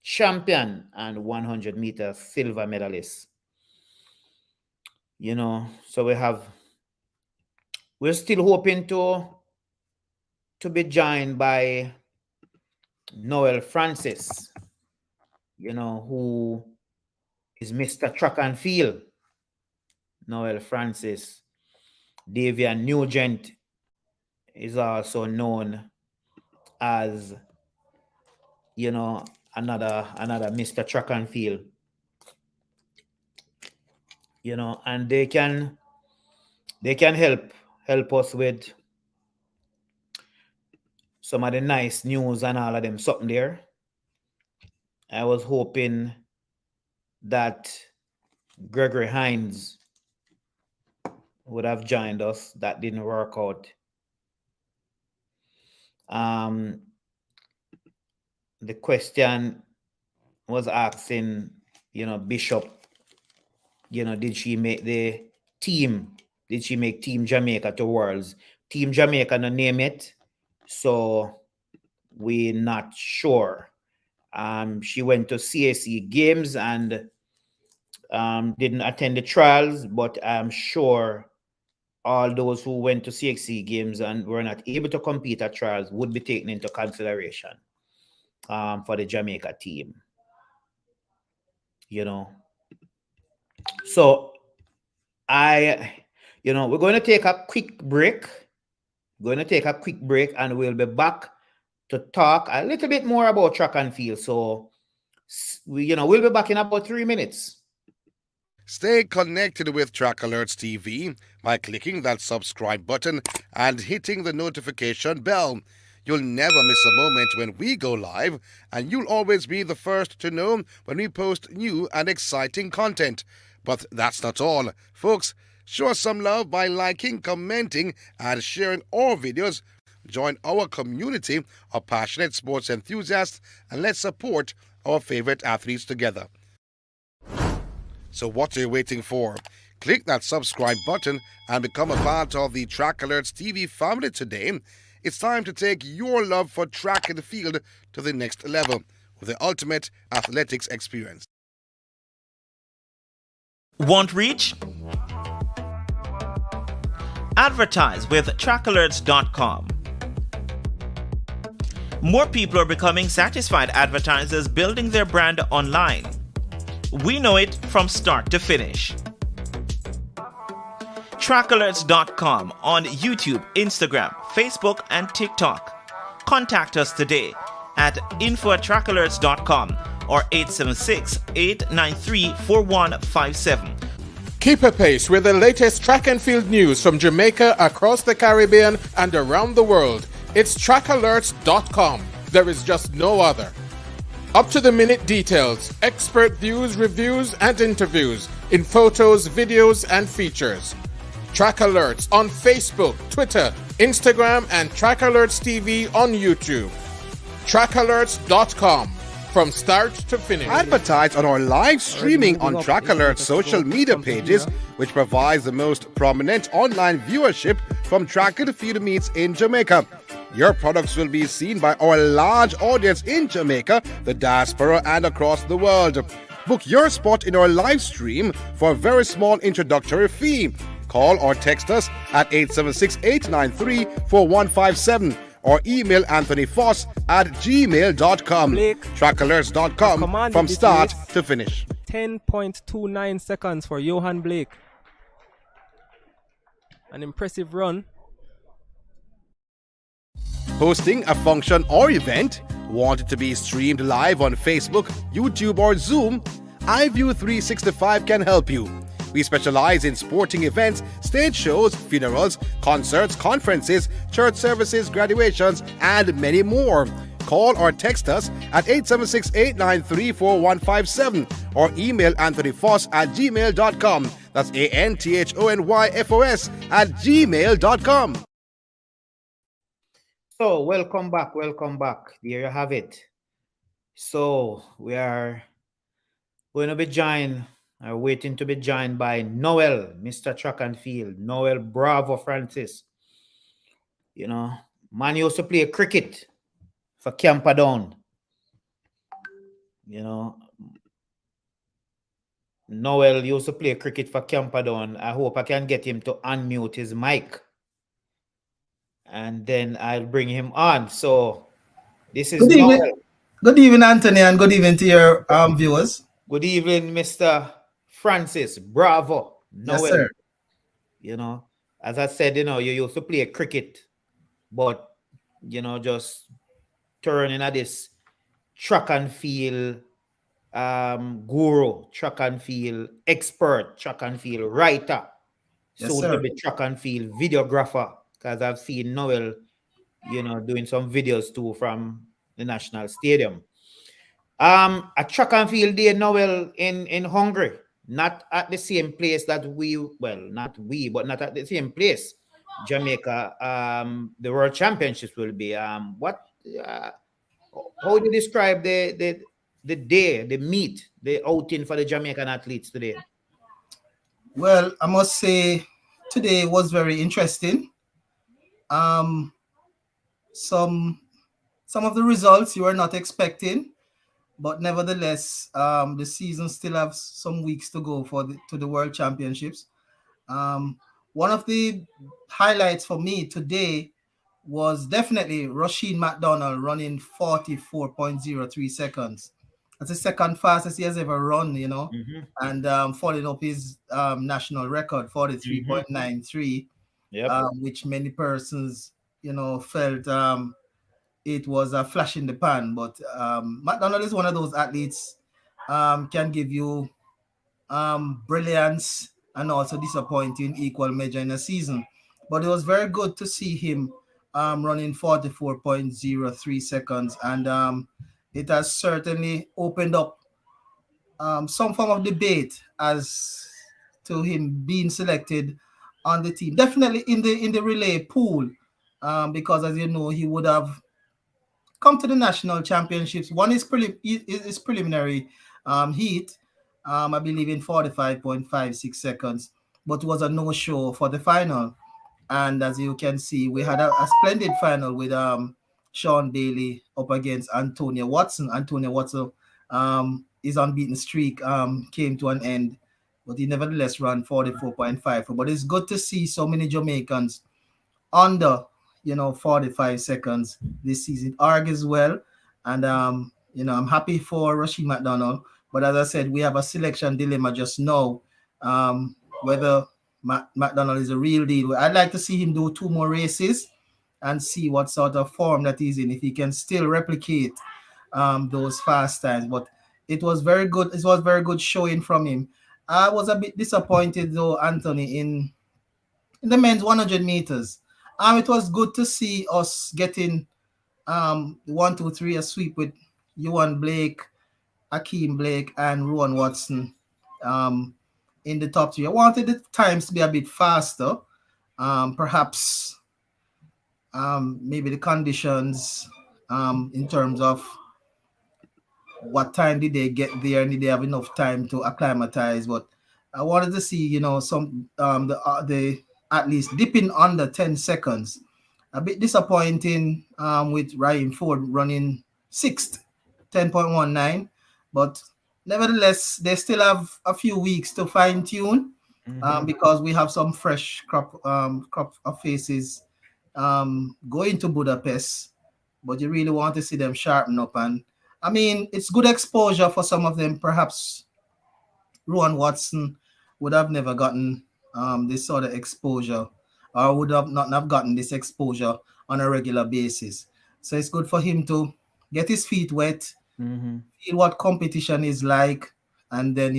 champion and 100-meter silver medalist. So we're still hoping to be joined by Noel Francis, who is Mr. Track and Field. Noel Francis. Davian Nugent is also known as, another Mr. Track and Field. And they can help us with some of the nice news and all of them something there. I was hoping that Gregory Hines would have joined us. That didn't work out. The question was asking, Bishop, did she make the team? Did she make Team Jamaica to Worlds? Team Jamaica no name it, so we're not sure. She went to CAC Games and didn't attend the trials, but I'm sure all those who went to CAC Games and were not able to compete at trials would be taken into consideration for the Jamaica team. So we're going to take a quick break. And we'll be back to talk a little bit more about track and field. So, we'll be back in about 3 minutes. Stay connected with Trackalerts TV by clicking that subscribe button and hitting the notification bell. You'll never miss a moment when we go live, and you'll always be the first to know when we post new and exciting content. But that's not all. Folks, Show us some love by liking, commenting, and sharing our videos. Join our community of passionate sports enthusiasts and let's support our favorite athletes together. So what are you waiting for? Click that subscribe button and become a part of the Trackalerts TV family today. It's time to take your love for track and field to the next level with the ultimate athletics experience. Want reach? Advertise with Trackalerts.com. More people are becoming satisfied advertisers building their brand online. We know it from start to finish. Trackalerts.com on YouTube, Instagram, Facebook, and TikTok. Contact us today at info@trackalerts.com or 876-893-4157. Keep apace with the latest track and field news from Jamaica, across the Caribbean, and around the world. It's Trackalerts.com. There is just no other. Up-to-the-minute details, expert views, reviews, and interviews in photos, videos, and features. Track Alerts on Facebook, Twitter, Instagram, and Track Alerts TV on YouTube. Trackalerts.com. From start to finish. Advertise on our live streaming on Trackalerts social media pages, which provides the most prominent online viewership from track and field meets in Jamaica. Your products will be seen by our large audience in Jamaica, the diaspora, and across the world. Book your spot in our live stream for a very small introductory fee. Call or text us at 876-893-4157 or email anthonyfoss@gmail.com. Trackalerts.com from start to finish. 10.29 seconds for Johan Blake. An impressive run. Hosting a function or event? Want it to be streamed live on Facebook, YouTube, or Zoom? iView 365 can help you. We specialize in sporting events, stage shows, funerals, concerts, conferences, church services, graduations, and many more. Call or text us at 876-893-4157 or email anthonyfoss@gmail.com. That's ANTHONYFOS@gmail.com. So, welcome back. There you have it. So, we are going to be joined, waiting to be joined by Noel, Mr. Track and Field, Noel Bravo Francis. You know, man used to play cricket for Camperdown. You know, Noel used to play cricket for Camperdown. I hope I can get him to unmute his mic. And then I'll bring him on. So, this is Good evening. Noel. Good evening, Anthony, and good evening to your viewers. Good evening, Mr. Francis. Bravo. Noel. Yes, sir. You know, as I said, you know, you used to play cricket, but, you know, just turning at this track and field guru, track and field expert, track and field writer, Yes, soon sir. to be track and field videographer, because I've seen Noel, you know, doing some videos too from the National Stadium. A track and field day, Noel, in Hungary, not at the same place that not at the same place, Jamaica, the World Championships will be. How do you describe the day, the meet, the outing for the Jamaican athletes today? Well, I must say today was very interesting. Some of the results you were not expecting, but nevertheless, the season still have some weeks to go to the World Championships. One of the highlights for me today was definitely Rusheen McDonald running 44.03 seconds. That's the second fastest he has ever run, you know, and following up his national record, 43.93, which many persons, you know, felt it was a flash in the pan. But McDonald is one of those athletes can give you brilliance and also disappointing equal measure in a season. But it was very good to see him running 44.03 seconds, and it has certainly opened up some form of debate as to him being selected on the team. Definitely in the relay pool, because as you know, he would have come to the national championships. One is preliminary heat, I believe in 45.56 seconds, but was a no-show for the final. And as you can see, we had a splendid final with Sean Daly up against Antonio Watson. Antonio Watson, his unbeaten streak came to an end, but he nevertheless ran 44.5. But it's good to see so many Jamaicans under 45 seconds this season. Arg as well. And I'm happy for Rasheen McDonald. But as I said, we have a selection dilemma just now. Whether McDonald is a real deal. I'd like to see him do 2 more races and see what sort of form that he's in, if he can still replicate those fast times. But it was very good. It was very good showing from him. I was a bit disappointed though, Anthony, in the men's 100 meters. It was good to see us getting 1, 2, 3 a sweep with Ewan Blake, Akeem Blake, and Rowan Watson in the top 3. I wanted the times to be a bit faster. Perhaps maybe the conditions in terms of what time did they get there and did they have enough time to acclimatize. But I wanted to see, some the at least dipping under 10 seconds. A bit disappointing with Ryan Ford running 6th, 10.19. But nevertheless, they still have a few weeks to fine tune because we have some fresh crop of faces going to Budapest. But you really want to see them sharpen up. And I mean, it's good exposure for some of them. Perhaps Rowan Watson would have never gotten this sort of exposure, or would have not have gotten this exposure on a regular basis. So it's good for him to get his feet wet, feel what competition is like, and then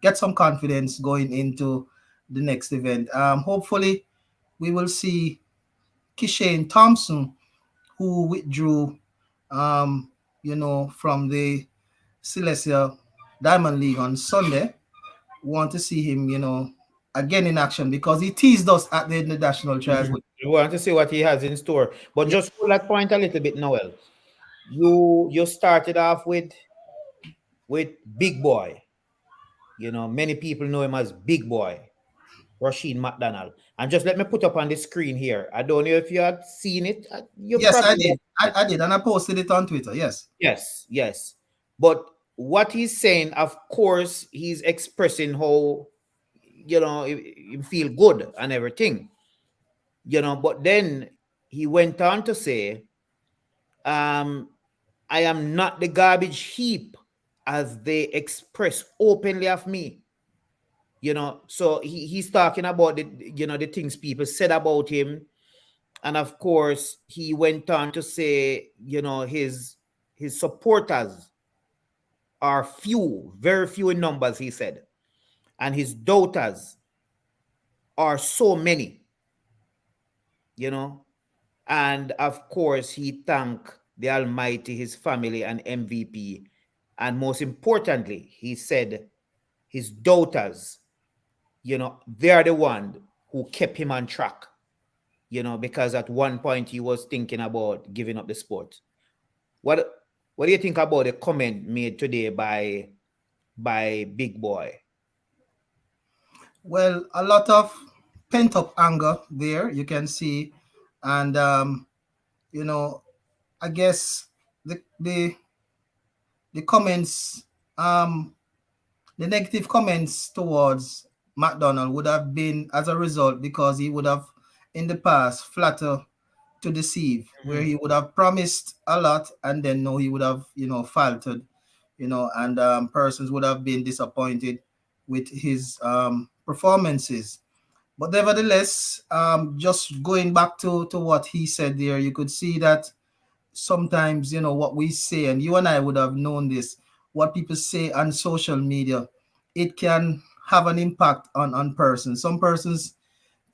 get some confidence going into the next event. Hopefully we will see Kishane Thompson, who withdrew from the Celestia Diamond League on Sunday. Want to see him again in action, because he teased us at the international trials. We want to see what he has in store. But just hold that point a little bit, Noel. You started off with Big Boy. Many people know him as Big Boy, Rusheen McDonald. And just let me put up on the screen here. I don't know if you had seen it. Yes, I did. I did, and I posted it on Twitter. Yes. Yes. But what he's saying, of course, he's expressing how you feel good and everything, but then he went on to say, I am not the garbage heap as they express openly of me, so he's talking about the things people said about him. And of course, he went on to say, his supporters are few, very few in numbers, he said. And his daughters are so many, And of course, he thanked the Almighty, his family, and MVP. And most importantly, he said his daughters, they are the one who kept him on track, because at one point he was thinking about giving up the sport. What do you think about the comment made today by Big Boy? Well, a lot of pent-up anger there, you can see. And, I guess the comments, the negative comments towards McDonald would have been as a result because he would have, in the past, flatter to deceive, where he would have promised a lot and then no, he would have, faltered, and persons would have been disappointed with his performances. But nevertheless, just going back to what he said there, you could see that sometimes, what we say, and you and I would have known this, what people say on social media, it can have an impact on persons. Some persons,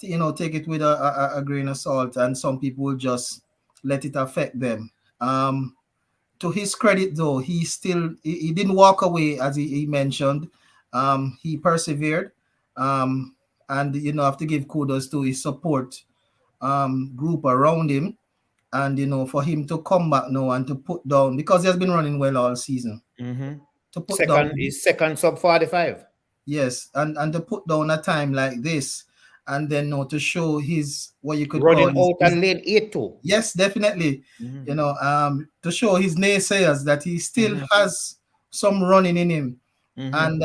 take it with a grain of salt, and some people will just let it affect them. To his credit, though, he didn't walk away, as he mentioned. He persevered, And I have to give kudos to his support group around him, and for him to come back now and to put down, because he has been running well all season. To put down His second sub 45. yes, and to put down a time like this, and then to show his what you could running call out and lane 8-2. Yes, definitely. To show his naysayers that he still has some running in him. And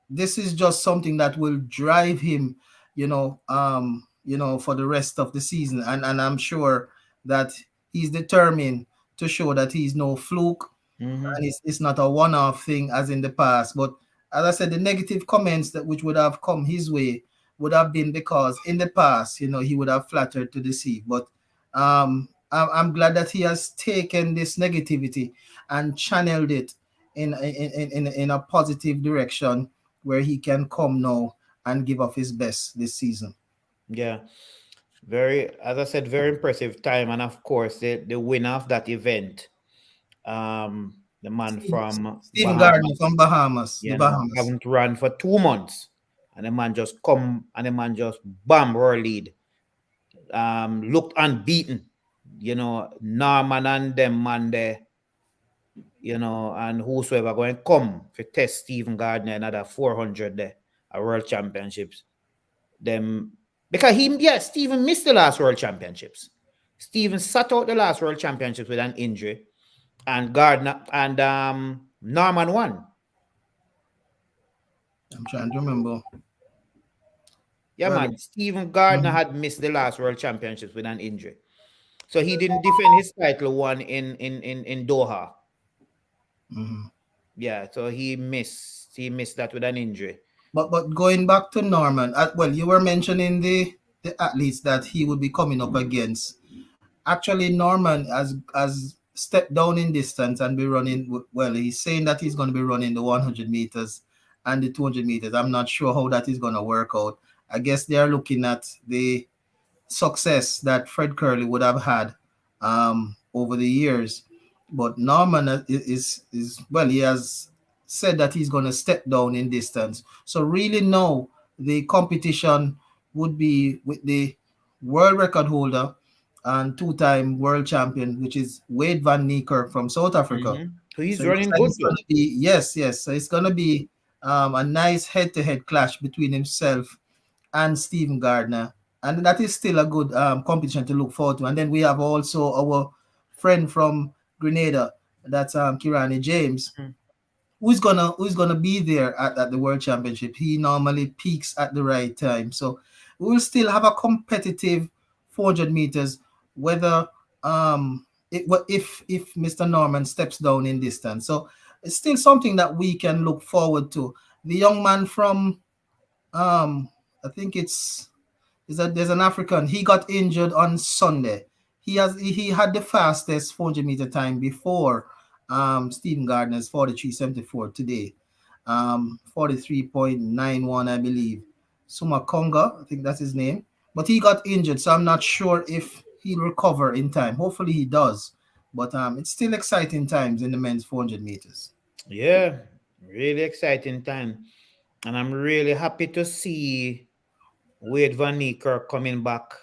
this is just something that will drive him, for the rest of the season. And I'm sure that he's determined to show that he's no fluke, and it's not a one-off thing as in the past. But as I said, the negative comments which would have come his way would have been because in the past, he would have flattered to deceive. But I'm glad that he has taken this negativity and channeled it in a positive direction, where he can come now and give up his best this season. Yeah, as I said, very impressive time. And of course, the winner of that event, the man from Stephen Gardiner from Bahamas. Yeah, the Bahamas. Haven't run for 2 months, and the man just bam, roar lead. Looked unbeaten, Norman and them man there, and whosoever going to come to test Stephen Gardiner another 400 there at World Championships. Because Stephen missed the last World Championships. Stephen sat out the last World Championships with an injury, and Gardiner and Norman won. I'm trying to remember. Yeah, man. Stephen Gardiner had missed the last World Championships with an injury, so he didn't defend his title one in Doha. Yeah, so he missed that with an injury. But going back to Norman, well, you were mentioning the athletes that he would be coming up against. Actually, Norman has stepped down in distance and be running. Well, he's saying that he's going to be running the 100 meters and the 200 meters. I'm not sure how that is going to work out. I guess they are looking at the success that Fred Curley would have had over the years. But Norman is he has said that he's going to step down in distance. So really now the competition would be with the world record holder and two-time world champion, which is Wade van Niekerk from South Africa. So he's running good. Yes. So it's going to be a nice head-to-head clash between himself and Stephen Gardiner. And that is still a good competition to look forward to. And then we have also our friend from Grenada, that's Kirani James, who's gonna be there at the World Championship. He normally peaks at the right time. So we will still have a competitive 400 meters, whether if Mr. Norman steps down in distance. So it's still something that we can look forward to. The young man from I think there's an African. He got injured on Sunday. He had the fastest 400 meter time before Stephen Gardiner's 43.74 today. 43.91, I believe. Sumakonga, I think that's his name. But he got injured, so I'm not sure if he'll recover in time. Hopefully he does. But it's still exciting times in the men's 400 meters. Yeah, really exciting time. And I'm really happy to see Wade van Niekerk coming back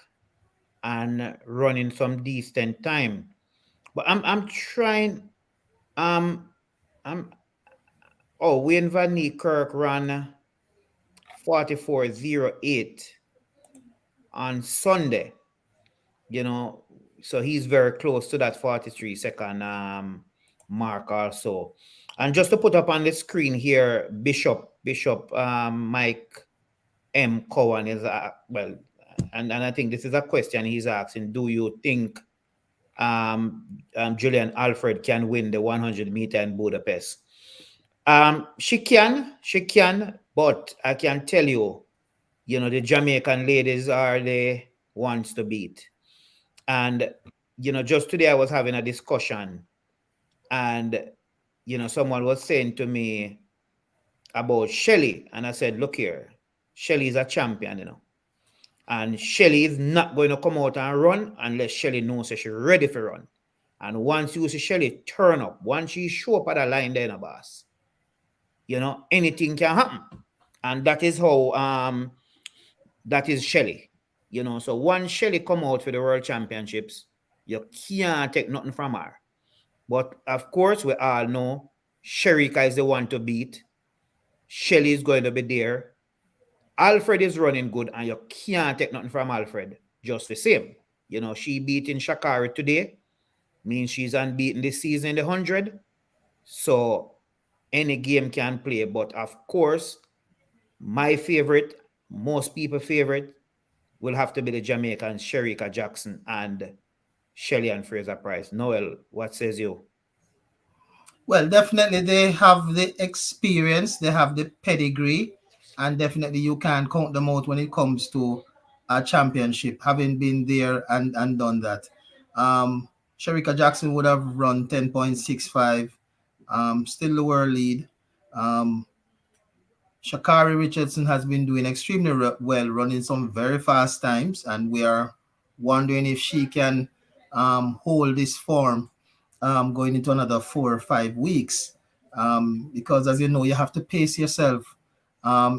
and running some decent time. But I'm trying. Wade van Niekerk ran 44.08 on Sunday. So he's very close to that 43-second mark also. And just to put up on the screen here, Bishop Mike M. Cowan is and I think this is a question he's asking: do you think Julian Alfred can win the 100 meter in Budapest? She can, but I can tell you, the Jamaican ladies are the ones to beat. And just today I was having a discussion, and someone was saying to me about Shelly, and I said, look here, Shelly is a champion, and Shelly is not going to come out and run unless Shelly knows that she's ready for run. And once you see Shelly turn up, once she show up at the line there, boss, anything can happen. And that is how that is Shelly. You know, so once Shelly come out for the World Championships, you can't take nothing from her. But of course, we all know Shericka is the one to beat. Shelly is going to be there. Alfred is running good, and you can't take nothing from Alfred. Just the same. You know, she beating Sha'Carri today. Means she's unbeaten this season in the 100. So any game can play. But of course, my favorite, most people favorite, will have to be the Jamaicans, Shericka Jackson and Shelly-Ann Fraser-Pryce. Noel, what says you? Well, definitely they have the experience, they have the pedigree, and definitely you can't count them out when it comes to a championship, having been there and done that. Shericka Jackson would have run 10.65, still the world lead. Sha'Carri Richardson has been doing extremely well, running some very fast times, and we are wondering if she can hold this form going into another 4 or 5 weeks. Because as you know, you have to pace yourself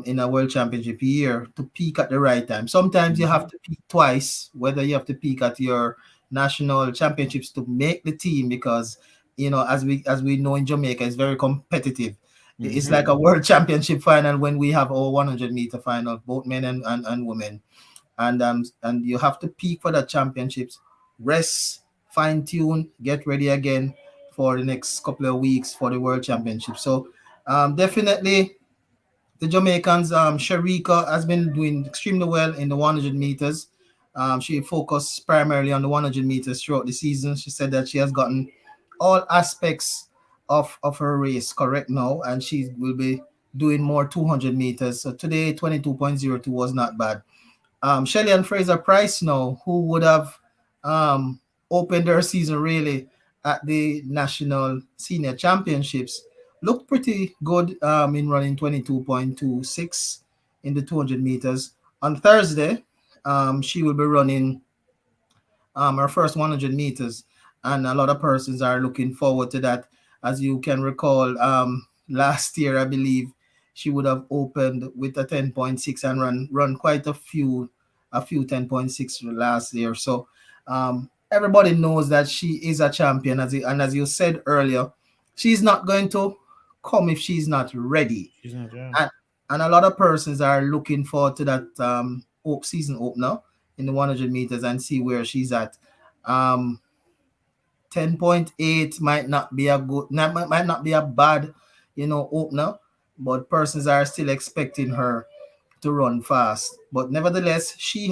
in a world championship year to peak at the right time. Sometimes you have to peak twice, whether you have to peak at your national championships to make the team, because you know, as we know in Jamaica, it's very competitive. It's like a world championship final when we have our 100-meter final, both men and women. And you have to peak for the championships, rest, fine tune, get ready again for the next couple of weeks for the world championship. So definitely the Jamaicans, Shericka has been doing extremely well in the 100 meters. She focused primarily on the 100 meters throughout the season. She said that she has gotten all aspects of her race correct now, and she will be doing more 200 meters. So today, 22.02 was not bad. Shelly-Ann Fraser-Pryce now, who would have opened her season really at the National Senior Championships, looked pretty good in running 22.26 in the 200 meters. On Thursday, she will be running her first 100 meters, and a lot of persons are looking forward to that. As you can recall, last year, I believe, she would have opened with a 10.6 and run quite a few 10.6 last year. So everybody knows that she is a champion. As you said earlier, she's not going to come if she's not ready. She's not, yeah. And a lot of persons are looking forward to that season opener in the 100 meters and see where she's at. 10.8 might not be a bad, opener, but persons are still expecting her to run fast. But nevertheless, she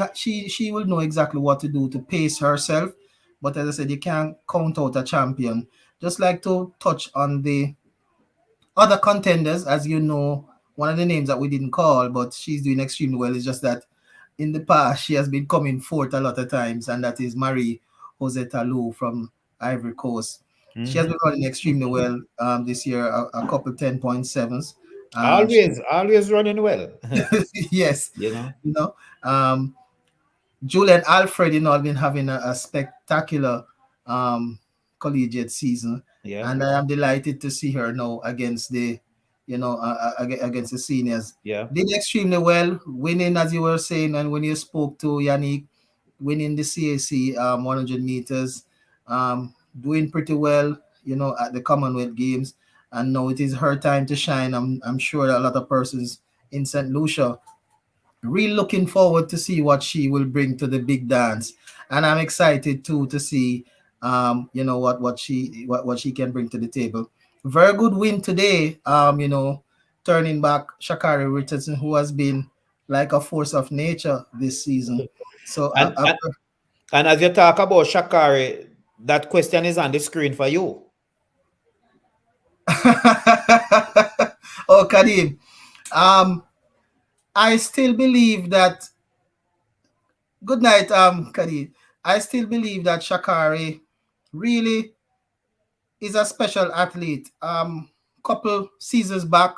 will know exactly what to do to pace herself. But as I said, you can't count out a champion. Just like to touch on the other contenders, as you know, one of the names that we didn't call, but she's doing extremely well, is just that in the past she has been coming fourth a lot of times, and that is Marie Jose Talou from Ivory Coast. She has been running extremely well this year, a couple 10.7s. Always running well. Yes. Julian Alfred, have been having a spectacular collegiate season. Yeah. And I am delighted to see her now against the against the seniors. Yeah. Did extremely well, winning, as you were saying, and when you spoke to Yanique, winning the CAC 100 meters, doing pretty well, at the Commonwealth Games. And now it is her time to shine. I'm sure that a lot of persons in St. Lucia really looking forward to see what she will bring to the big dance. And I'm excited too to see what she can bring to the table. Very good win today, turning back Sha'Carri Richardson, who has been like a force of nature this season. So and as you talk about Sha'Carri, that question is on the screen for you. Oh, Kadim. I still believe that. Good night, Kadim. I still believe that Sha'Carri really is a special athlete. Couple seasons back,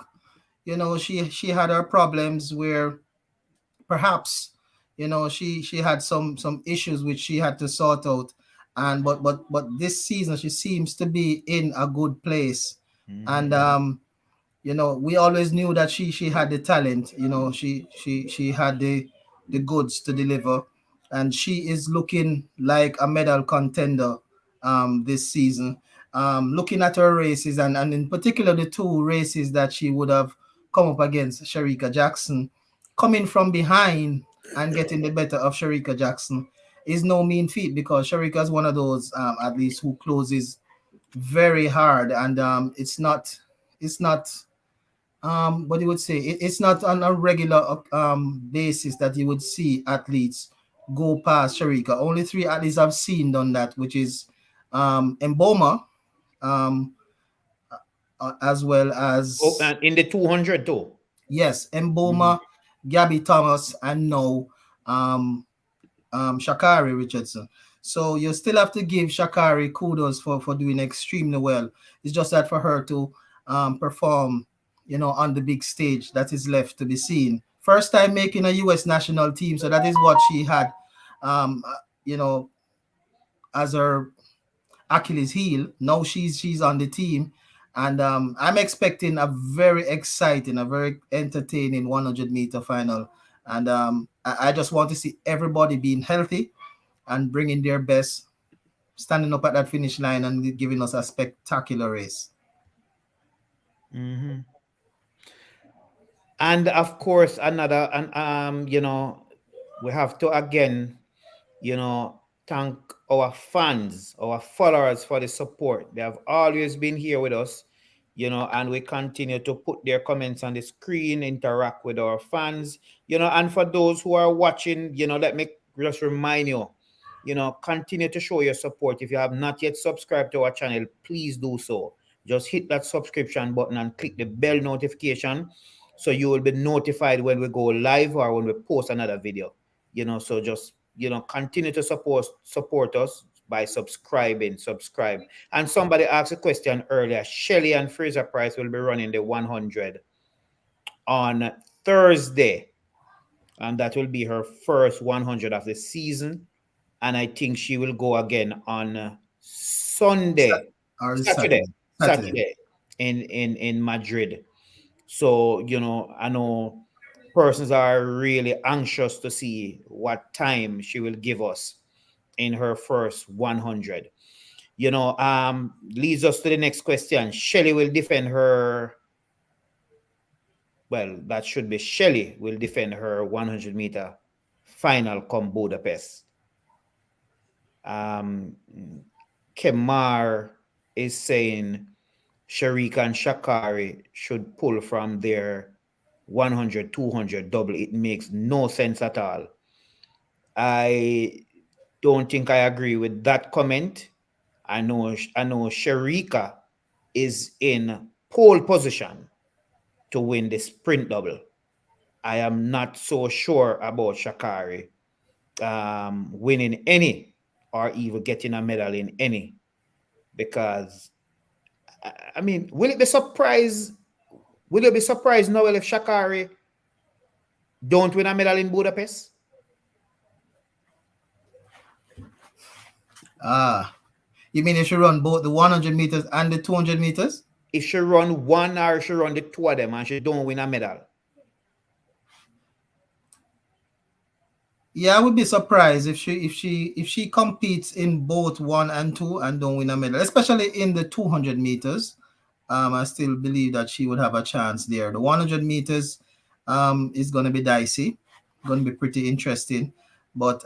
she had her problems where perhaps, she had some issues which she had to sort out. And but this season she seems to be in a good place. And you know, we always knew that she had the talent. You know, she had the goods to deliver, and she is looking like a medal contender this season. Looking at her races, and in particular the two races that she would have come up against Shericka Jackson, coming from behind and getting the better of Shericka Jackson is no mean feat, because Shericka is one of those at least who closes very hard, and it's not what you would say, it's not on a regular basis that you would see athletes go past Shericka. Only three athletes I've seen done that, which is Mboma, as well as and in the 200 too. yes, Mboma, Gabby Thomas, and now Sha'Carri Richardson. So you still have to give Sha'Carri kudos for doing extremely well. It's just that for her to perform, you know, on the big stage, that is left to be seen. First time making a U.S. national team, so that is what she had, you know, as her Achilles heel. Now she's on the team, and I'm expecting a very exciting, a very entertaining 100-meter final. And I just want to see everybody being healthy and bringing their best, standing up at that finish line and giving us a spectacular race. Mm-hmm. And of course, another, and you know, we have to again, you know, thank our fans, our followers for the support. They have always been here with us, you know, and we continue to put their comments on the screen, interact with our fans, you know, and for those who are watching, you know, let me just remind you, you know, continue to show your support. If you have not yet subscribed to our channel, please do so. Just hit that subscription button and click the bell notification, so you will be notified when we go live or when we post another video, you know. So just, you know, continue to support us by subscribe. And somebody asked a question earlier. Shelly and Fraser Price will be running the 100 on Thursday, and that will be her first 100 of the season. And I think she will go again on Saturday in Madrid. So, you know, I know persons are really anxious to see what time she will give us in her first 100. You know, leads us to the next question. Shelly will defend her, well, that should be Shelly will defend her 100-meter final come Budapest. Kemar is saying Shericka and Sha'Carri should pull from their 100, 200 double. It makes no sense at all. I don't think I agree with that comment. I know Shericka is in pole position to win the sprint double. I am not so sure about Sha'Carri winning any or even getting a medal in any, because I mean, will you be surprised, Noel, if Sha'Carri don't win a medal in Budapest? You mean if she run both the 100 meters and the 200 meters? If she run one or she run the two of them and she don't win a medal? Yeah, I would be surprised if she competes in both 1 and 2 and don't win a medal, especially in the 200 meters. I still believe that she would have a chance there. The 100 meters is going to be dicey, going to be pretty interesting, but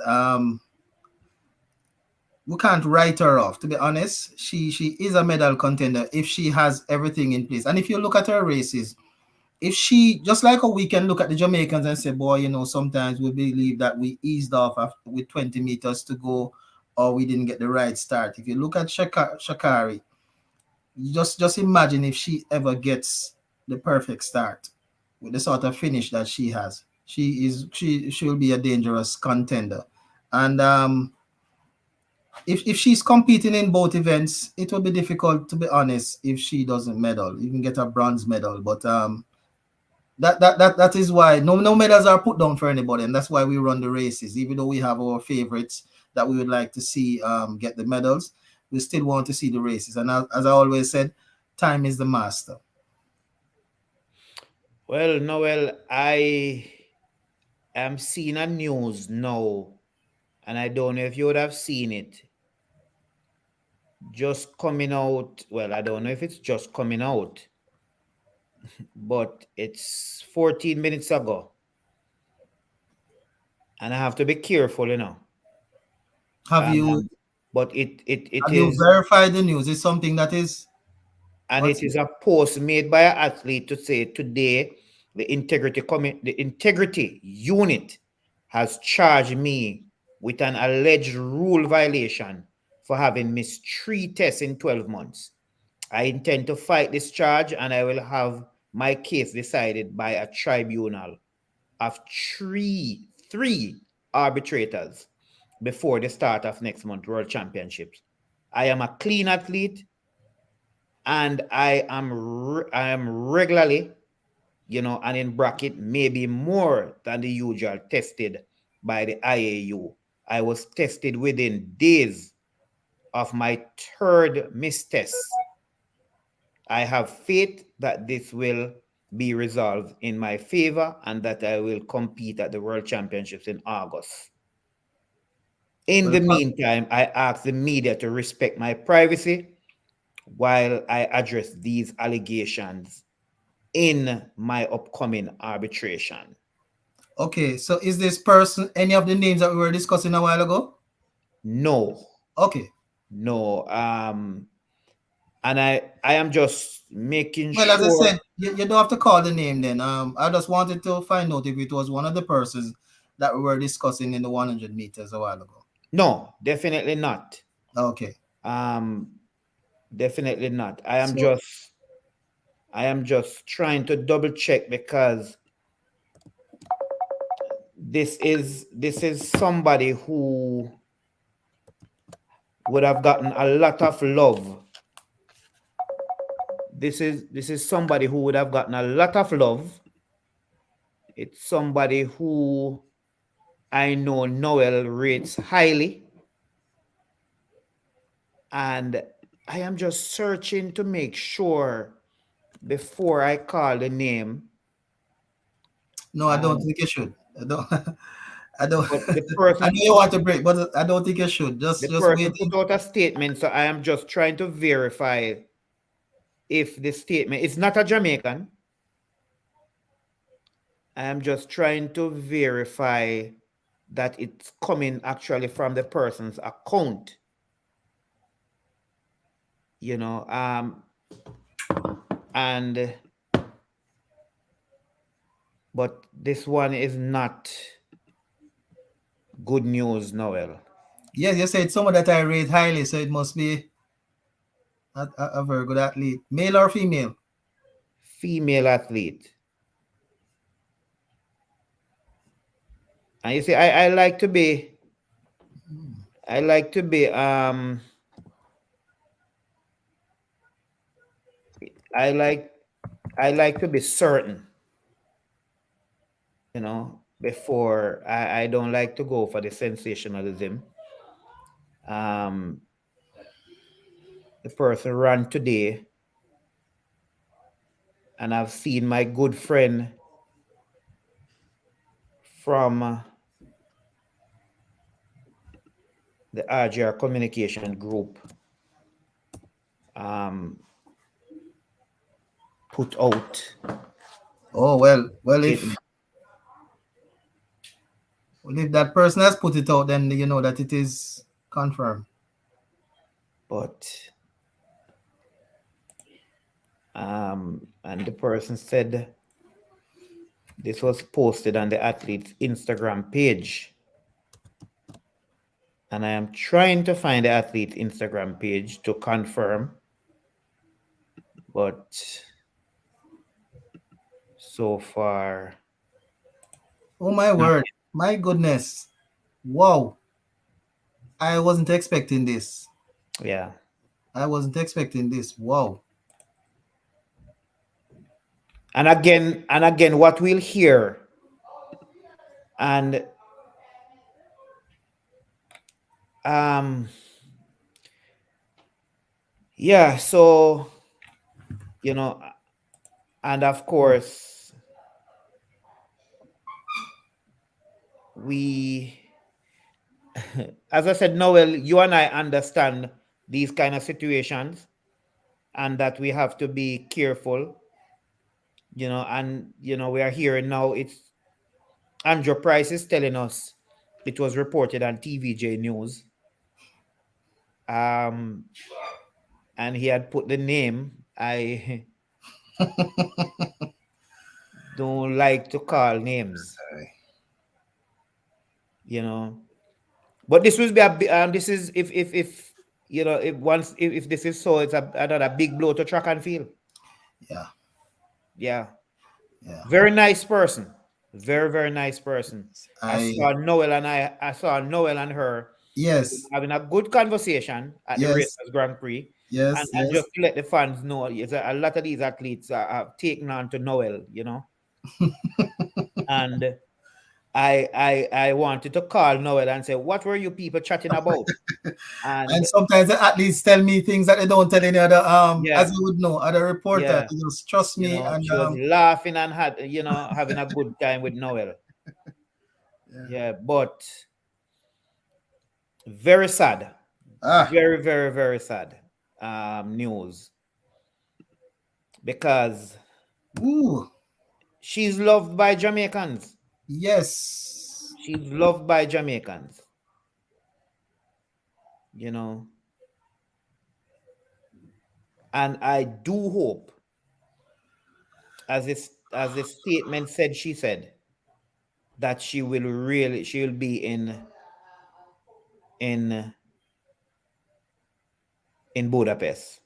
we can't write her off. To be honest, she is a medal contender if she has everything in place. And if you look at her races, if she, just like how we can look at the Jamaicans and say, boy, you know, sometimes we believe that we eased off with 20 meters to go, or we didn't get the right start. If you look at Sha'Carri, just imagine if she ever gets the perfect start with the sort of finish that she has. She will be a dangerous contender. And if she's competing in both events, it will be difficult, to be honest, if she doesn't medal, even get a bronze medal. But that is why no medals are put down for anybody, and that's why we run the races. Even though we have our favorites that we would like to see get the medals, we still want to see the races. And as I always said, time is the master. Well, Noel, I am seeing a news now, and I don't know if you would have seen it. Just coming out. Well, I don't know if it's just coming out, but it's 14 minutes ago. And I have to be careful, you know. Have you But it have you is, verified the news? It's something that is and what's it is a post made by an athlete to say today the integrity unit has charged me with an alleged rule violation for having missed 3 tests in 12 months. I intend to fight this charge, and I will have my case decided by a tribunal of three arbitrators before the start of next month World Championships. I am a clean athlete, and I am regularly, you know, and in bracket, maybe more than the usual, tested by the IAU. I was tested within days of my third missed test. I have faith that this will be resolved in my favor and that I will compete at the World Championships in August. In the meantime, I ask the media to respect my privacy while I address these allegations in my upcoming arbitration. okay? So is this person any of the names that we were discussing a while ago? No. Okay. No. And I am just making Well, sure. as I said, you don't have to call the name then. I just wanted to find out if it was one of the persons that we were discussing in the 100 meters a while ago. No, definitely not. Okay. Definitely not. I am just trying to double check because this is somebody who would have gotten a lot of love. This is somebody who would have gotten a lot of love. It's somebody who I know Noel rates highly. And I am just searching to make sure before I call the name. No, I don't think you should. I don't. But the person, I know you want to break, but I don't think you should. Just person wait. put out a statement, so I am just trying to verify if the statement is not a Jamaican. I am just trying to verify that it's coming actually from the person's account. You know, but this one is not good news, Noel. Yes, you said someone that I rate highly, so it must be a very good athlete. Male or female? Female athlete. And you see, I like to be I like to be certain, you know, before I don't like to go for the sensationalism. The person ran today, and I've seen my good friend from the RGR communication group put out. Oh well, if that person has put it out, then you know that it is confirmed. But and the person said this was posted on the athlete's Instagram page. And I am trying to find the athlete's Instagram page to confirm. But so far. Oh my word. My goodness. Wow. I wasn't expecting this. Yeah. I wasn't expecting this. Wow. And again, what we'll hear, and yeah, so you know, and of course, as I said, Noel, you and I understand these kind of situations, and that we have to be careful, and we are hearing now, it's Andrew Price is telling us, it was reported on TVJ News, and he had put the name. I don't like to call names, but this will be this is if this is so, it's another big blow to track and field. Yeah. Very nice person. Very, very nice person. I saw Noel and her having a good conversation at the Racers Grand Prix. And just to let the fans know, a lot of these athletes are taken on to Noel, and I wanted to call Noel and say, what were you people chatting about? And sometimes the athletes tell me things that they don't tell any other, as you would know, other reporter. Just trust me. And she was laughing and having a good time with Noel. But very sad. Very, very, very sad news. Because she's loved by Jamaicans. Yes. She's loved by Jamaicans. And I do hope, as the statement said, she said that she will be in Budapest.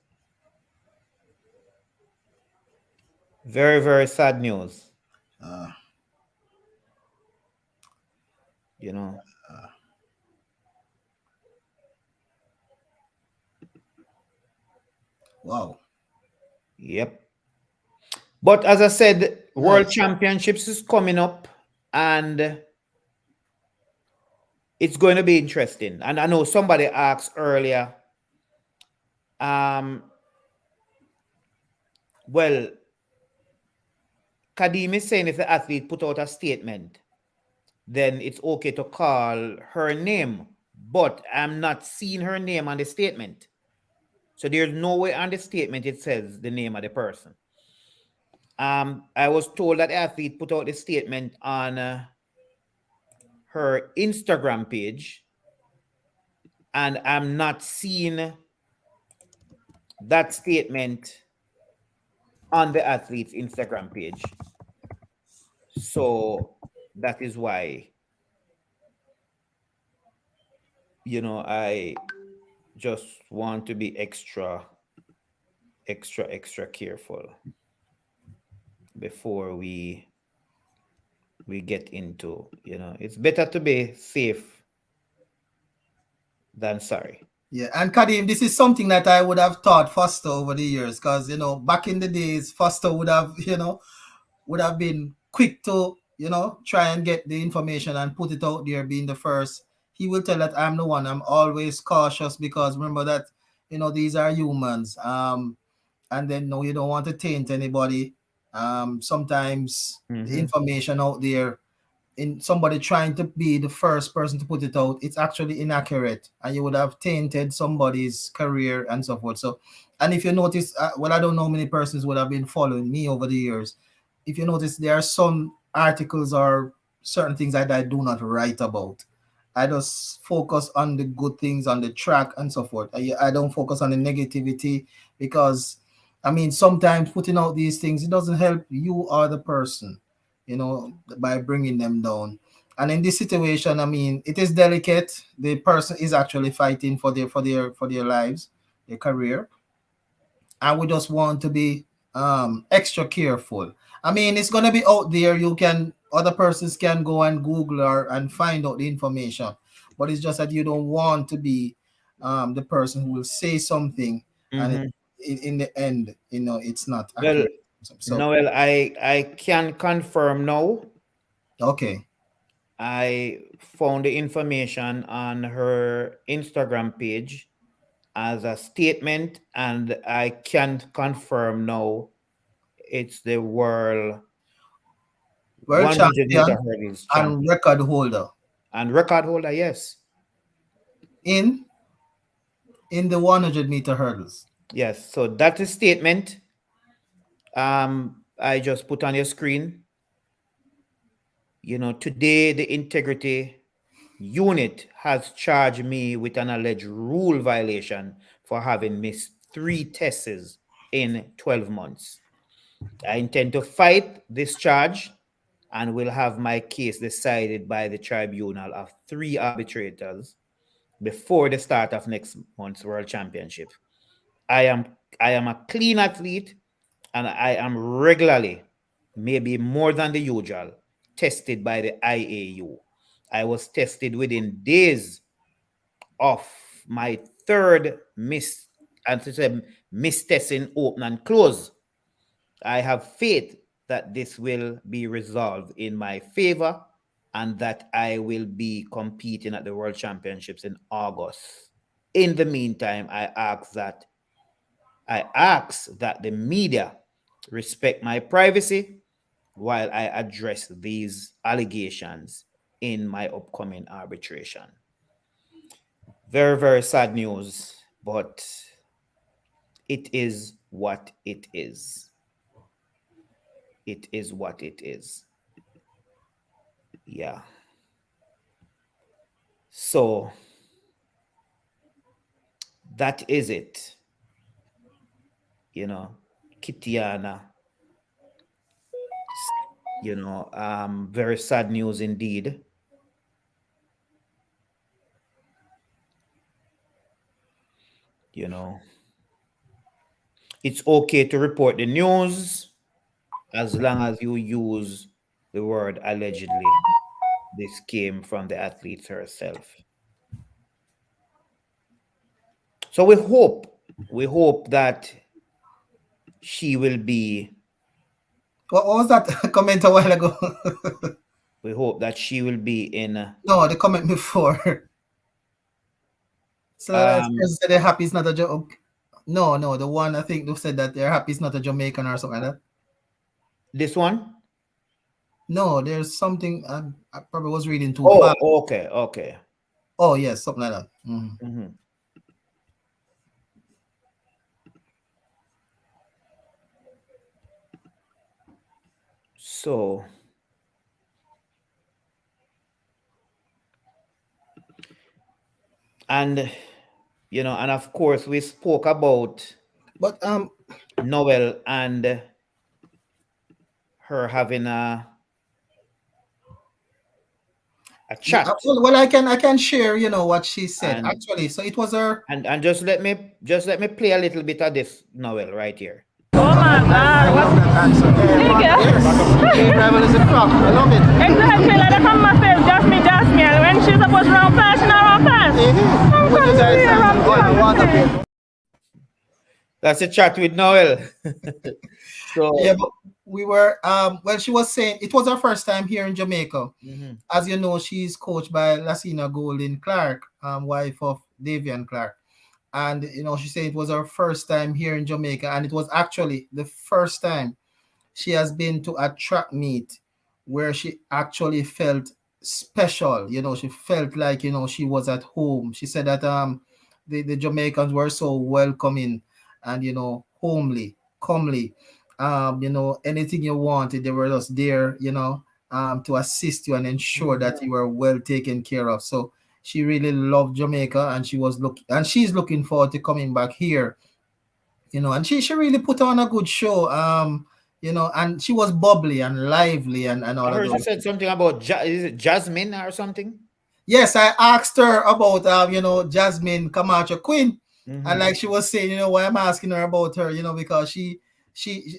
Very, very sad news. Wow. Yep. But as I said, World Championships is coming up, and it's going to be interesting. And I know somebody asked earlier, well, Kadim is saying if the athlete put out a statement, then it's okay to call her name. But I'm not seeing her name on the statement. So there's no way on the statement it says the name of the person. I was told that the athlete put out the statement on her Instagram page, and I'm not seeing that statement on the athlete's Instagram page. So that is why, I just want to be extra careful before we get into, it's better to be safe than sorry. Yeah, and Kadim, this is something that I would have taught Foster over the years, because back in the days, Foster would have been quick to try and get the information and put it out there, being the first. He will tell that I'm the one. I'm always cautious, because remember that these are humans. And then you don't want to taint anybody. Sometimes the information out there, in somebody trying to be the first person to put it out, it's actually inaccurate, and you would have tainted somebody's career and so forth. So, and if you notice, I don't know how many persons would have been following me over the years. If you notice, there are some articles or certain things that I do not write about. I just focus on the good things on the track and so forth. I don't focus on the negativity, because sometimes putting out these things, it doesn't help you or the person, by bringing them down. And in this situation, it is delicate. The person is actually fighting for their lives, their career. And we just want to be extra careful. It's going to be out there. Other persons can go and Google and find out the information. But it's just that you don't want to be the person who will say something and in the end, it's not accurate. So, Noel, I can confirm now. Okay. I found the information on her Instagram page as a statement, and I can confirm now it's the world champion and record holder. And record holder, yes. In the 100-meter hurdles. Yes. So that is statement. I just put on your screen. You know, today the integrity unit has charged me with an alleged rule violation for having missed 3 tests in 12 months. I intend to fight this charge and will have my case decided by the tribunal of 3 arbitrators before the start of next month's World Championship. I am a clean athlete, and I am regularly, maybe more than the usual, tested by the IAU. I was tested within days of my 3rd miss testing open and close. I have faith that this will be resolved in my favor and that I will be competing at the World Championships in August. In the meantime, I ask that the media respect my privacy while I address these allegations in my upcoming arbitration. Very, very sad news, but it is what it is. It is what it is. Yeah. So that is it. You know, Kitiana. You know, very sad news indeed. You know, it's okay to report the news as long as you use the word allegedly. This came from the athlete herself. So we hope that she will be. What was that comment a while ago? We hope that she will be in. No, the comment before. So they're happy it's not a joke. No, the one I think they said that they're happy it's not a Jamaican or something like that. This one? No, there's something I probably was reading too fast. Okay. Oh yes, something like that. Mm-hmm. Mm-hmm. So, and you know, and of course we spoke about Noel and her having a chat. Well, I can share, you know, what she said. And actually, so it was her. And just let me play a little bit of this Noel right here. Oh my God! Travel is a crop. I love it. Exactly, like I come myself, just me. When she's supposed to run fast, she not run fast. That's a chat with Noel. So yeah, but we were well, she was saying it was her first time here in Jamaica. Mm-hmm. As you know, she's coached by Lasina Golden Clark, wife of Davian Clark. And you know, she said it was her first time here in Jamaica, and it was actually the first time she has been to a track meet where she actually felt special. You know, she felt like, you know, she was at home. She said that the Jamaicans were so welcoming and, you know, homely, comely. You know, anything you wanted, they were just there, you know, to assist you and ensure that you were well taken care of. So she really loved Jamaica, and she's looking forward to coming back here, you know, and she really put on a good show, you know, and she was bubbly and lively and all of that. She said something about is it Jasmine or something? Yes, I asked her about you know, Jasmine Camacho-Quinn, and like she was saying, you know, why I'm asking her about her, you know, because she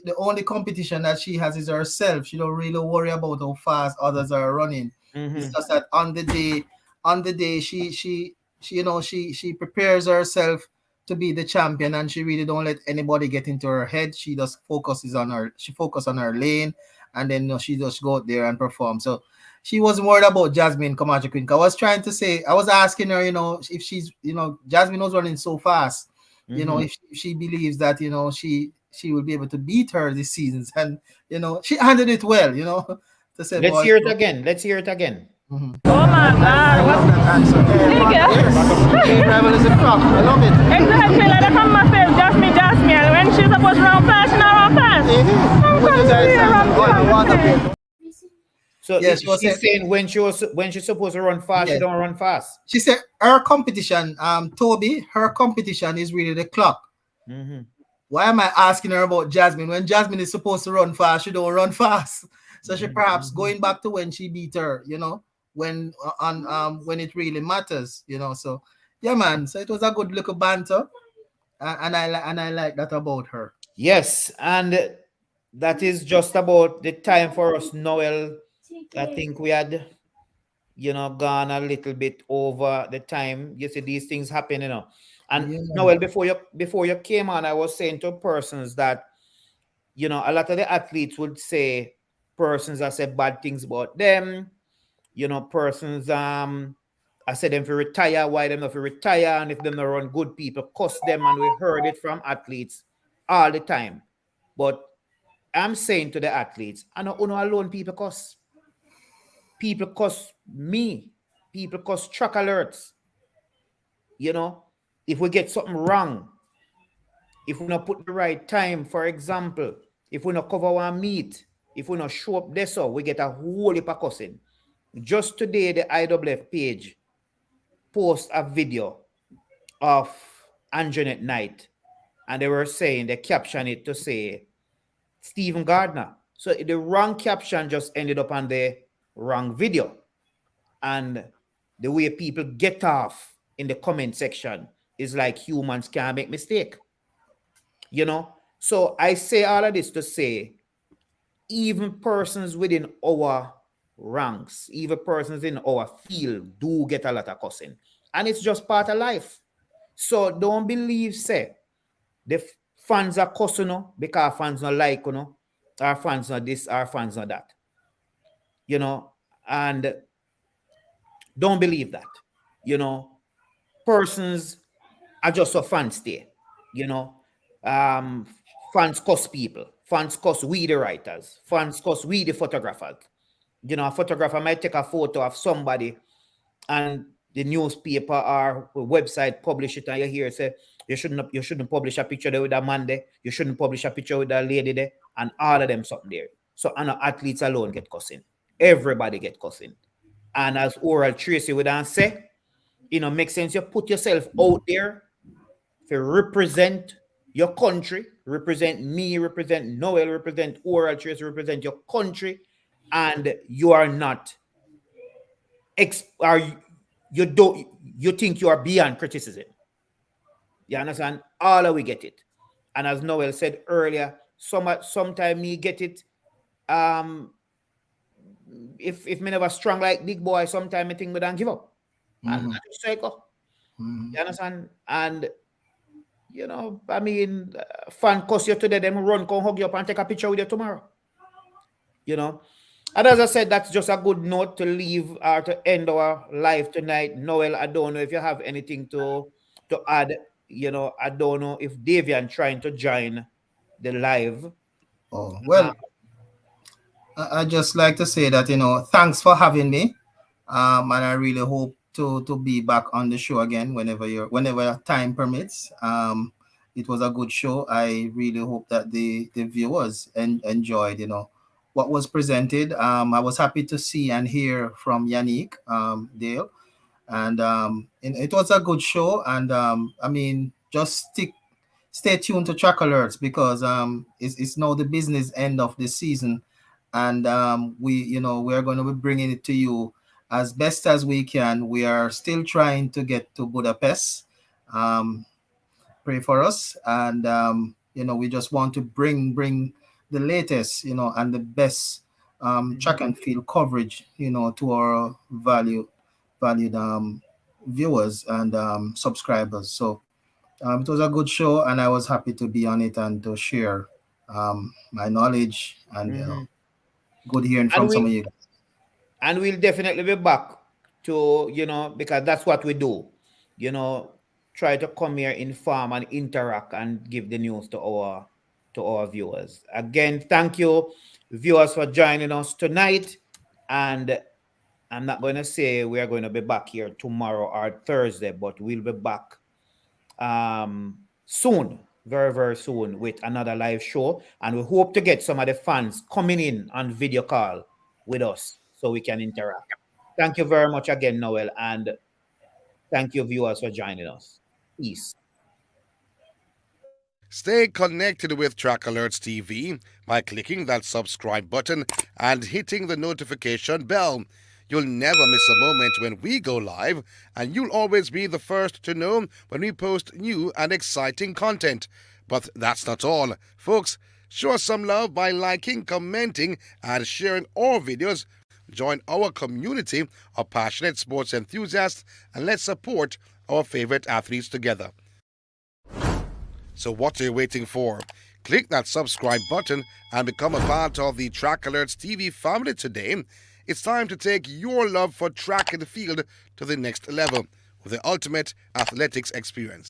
the only competition that she has is herself. She don't really worry about how fast others are running. It's just that on the day she you know, she prepares herself to be the champion, and she really don't let anybody get into her head. She just focuses on her lane, and then, you know, she just go out there and perform. So she wasn't worried about Jasmine Camacho-Quinn. I was asking her, you know, if she's, you know, Jasmine was running so fast, you know, if she believes that, you know, she will be able to beat her this season. And, you know, she handled it well, you know. Let's hear it again. Oh my God. Thank you. Travel is a crop. I love it. Exactly, like the come myself, just me. When she's supposed to run fast, she not run fast. So Yes, she's saying when she's supposed to run fast, she don't run fast. She said her competition, Toby, her competition is really the clock. Why am I asking her about Jasmine? When Jasmine is supposed to run fast, she don't run fast. So she perhaps going back to when she beat her, you know, when it really matters, you know. So yeah, man. So it was a good little banter, and I like that about her. Yes, and that is just about the time for us, Noel. I think we had, you know, gone a little bit over the time. You see, these things happen, you know. And Noel, before you came on, I was saying to persons that, you know, a lot of the athletes would say persons that said bad things about them. You know, persons I said them to retire, why them not to retire, and if them not run good, people cuss them, and we heard it from athletes all the time. But I'm saying to the athletes, I know alone people cuss. People cuss me. People cuss Trackalerts. You know, if we get something wrong, if we not put the right time, for example, if we not cover our meat, if we not show up there, so we get a whole heap of cussing. Just today, the IWF page post a video of Anjanette Knight, and they were saying, they captioned it to say Stephen Gardiner. So the wrong caption just ended up on the wrong video. And the way people get off in the comment section is like humans can't make mistake. You know? So I say all of this to say, even persons within our ranks, even persons in our field do get a lot of cussing. And it's just part of life. So don't believe, say, the fans are cussing, no, because fans not like, you know, our fans not this, our fans not that. You know, and don't believe that. You know, persons are just a fan stay. You know, fans cuss people. Fans cuss we the writers. Fans cuss we the photographers. You know, a photographer might take a photo of somebody and the newspaper or website publish it, and you hear it say, you shouldn't publish a picture there with a man there. You shouldn't publish a picture with a lady there, and all of them something there. So, and athletes alone get cussing. Everybody get cussing. And as Oral Tracy would say, you know, makes sense. You put yourself out there to represent your country, represent me, represent Noel, represent Oral Tracy, represent your country, and you are not you think you are beyond criticism. You understand? All of we get it. And as Noel said earlier, sometimes me get it. If me never strong like big boy, sometimes I think me don't give up. And that's psycho. You understand? And you know, I mean, fan cuss you today, them run, come hug you up and take a picture with you tomorrow. You know? And as I said, that's just a good note to leave or to end our live tonight. Noel, I don't know if you have anything to add. You know, I don't know if Davian trying to join the live. Oh, well, I just like to say that, you know, thanks for having me. And I really hope to be back on the show again whenever time permits. It was a good show. I really hope that the viewers enjoyed, you know, what was presented. I was happy to see and hear from Yanique Dayle. And it was a good show. And I mean, just stay tuned to Trackalerts because it's now the business end of the season. And we're going to be bringing it to you as best as we can. We are still trying to get to Budapest. Pray for us. And, we just want to bring the latest, and the best track and field coverage, to our valued viewers and subscribers. So it was a good show, and I was happy to be on it and to share my knowledge and good hearing from some of you guys. And we'll definitely be back to, because that's what we do, try to come here, inform and interact and give the news to our viewers. Again, thank you, viewers, for joining us tonight. And I'm not going to say we are going to be back here tomorrow or Thursday, but we'll be back soon, very, very soon, with another live show. And we hope to get some of the fans coming in on video call with us so we can interact. Thank you very much again, Noel, and thank you, viewers, for joining us. Peace. Stay connected with Trackalerts TV by clicking that subscribe button and hitting the notification bell. You'll never miss a moment when we go live, and you'll always be the first to know when we post new and exciting content. But that's not all. Folks, show us some love by liking, commenting, and sharing our videos. Join our community of passionate sports enthusiasts, and let's support our favorite athletes together. So what are you waiting for? Click that subscribe button and become a part of the Trackalerts TV family today. It's time to take your love for track and field to the next level with the ultimate athletics experience.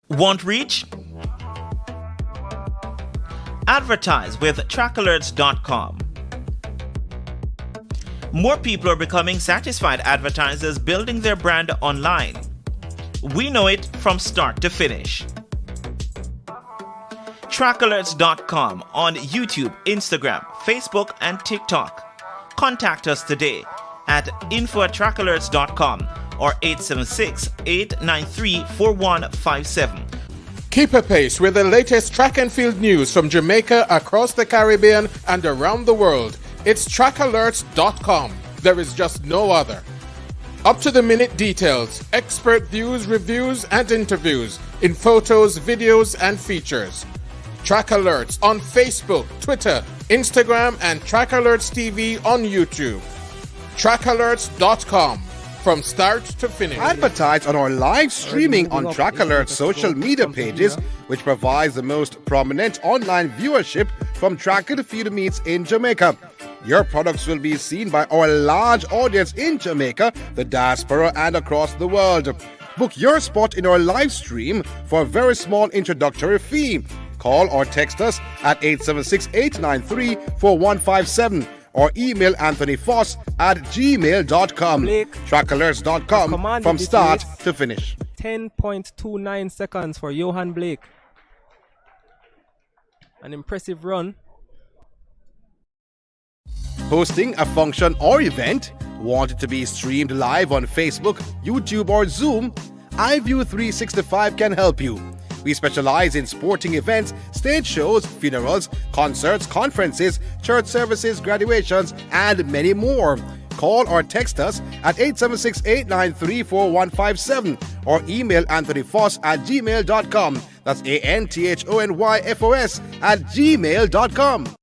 Want reach? Advertise with Trackalerts.com. More people are becoming satisfied advertisers building their brand online. We know it from start to finish. Trackalerts.com on YouTube, Instagram, Facebook, and TikTok. Contact us today at info@trackalerts.com or 876-893-4157. Keep apace with the latest track and field news from Jamaica, across the Caribbean, and around the world. It's Trackalerts.com. There is just no other. Up-to-the-minute details, expert views, reviews, and interviews in photos, videos, and features. Trackalerts on Facebook, Twitter, Instagram, and Trackalerts TV on YouTube. Trackalerts.com. From start to finish. Advertise on our live streaming on Trackalerts social media pages, which provides the most prominent online viewership from track and field meets in Jamaica. Your products will be seen by our large audience in Jamaica, the diaspora, and across the world. Book your spot in our live stream for a very small introductory fee. Call or text us at 876-893-4157 or email anthonyfoss@gmail.com. Trackalerts.com from start to finish. 10.29 seconds for Johan Blake. An impressive run. Hosting a function or event? Want it to be streamed live on Facebook, YouTube, or Zoom? iView 365 can help you. We specialize in sporting events, stage shows, funerals, concerts, conferences, church services, graduations, and many more. Call or text us at 876-893-4157 or email anthonyfoss@gmail.com. That's ANTHONYFOS@gmail.com.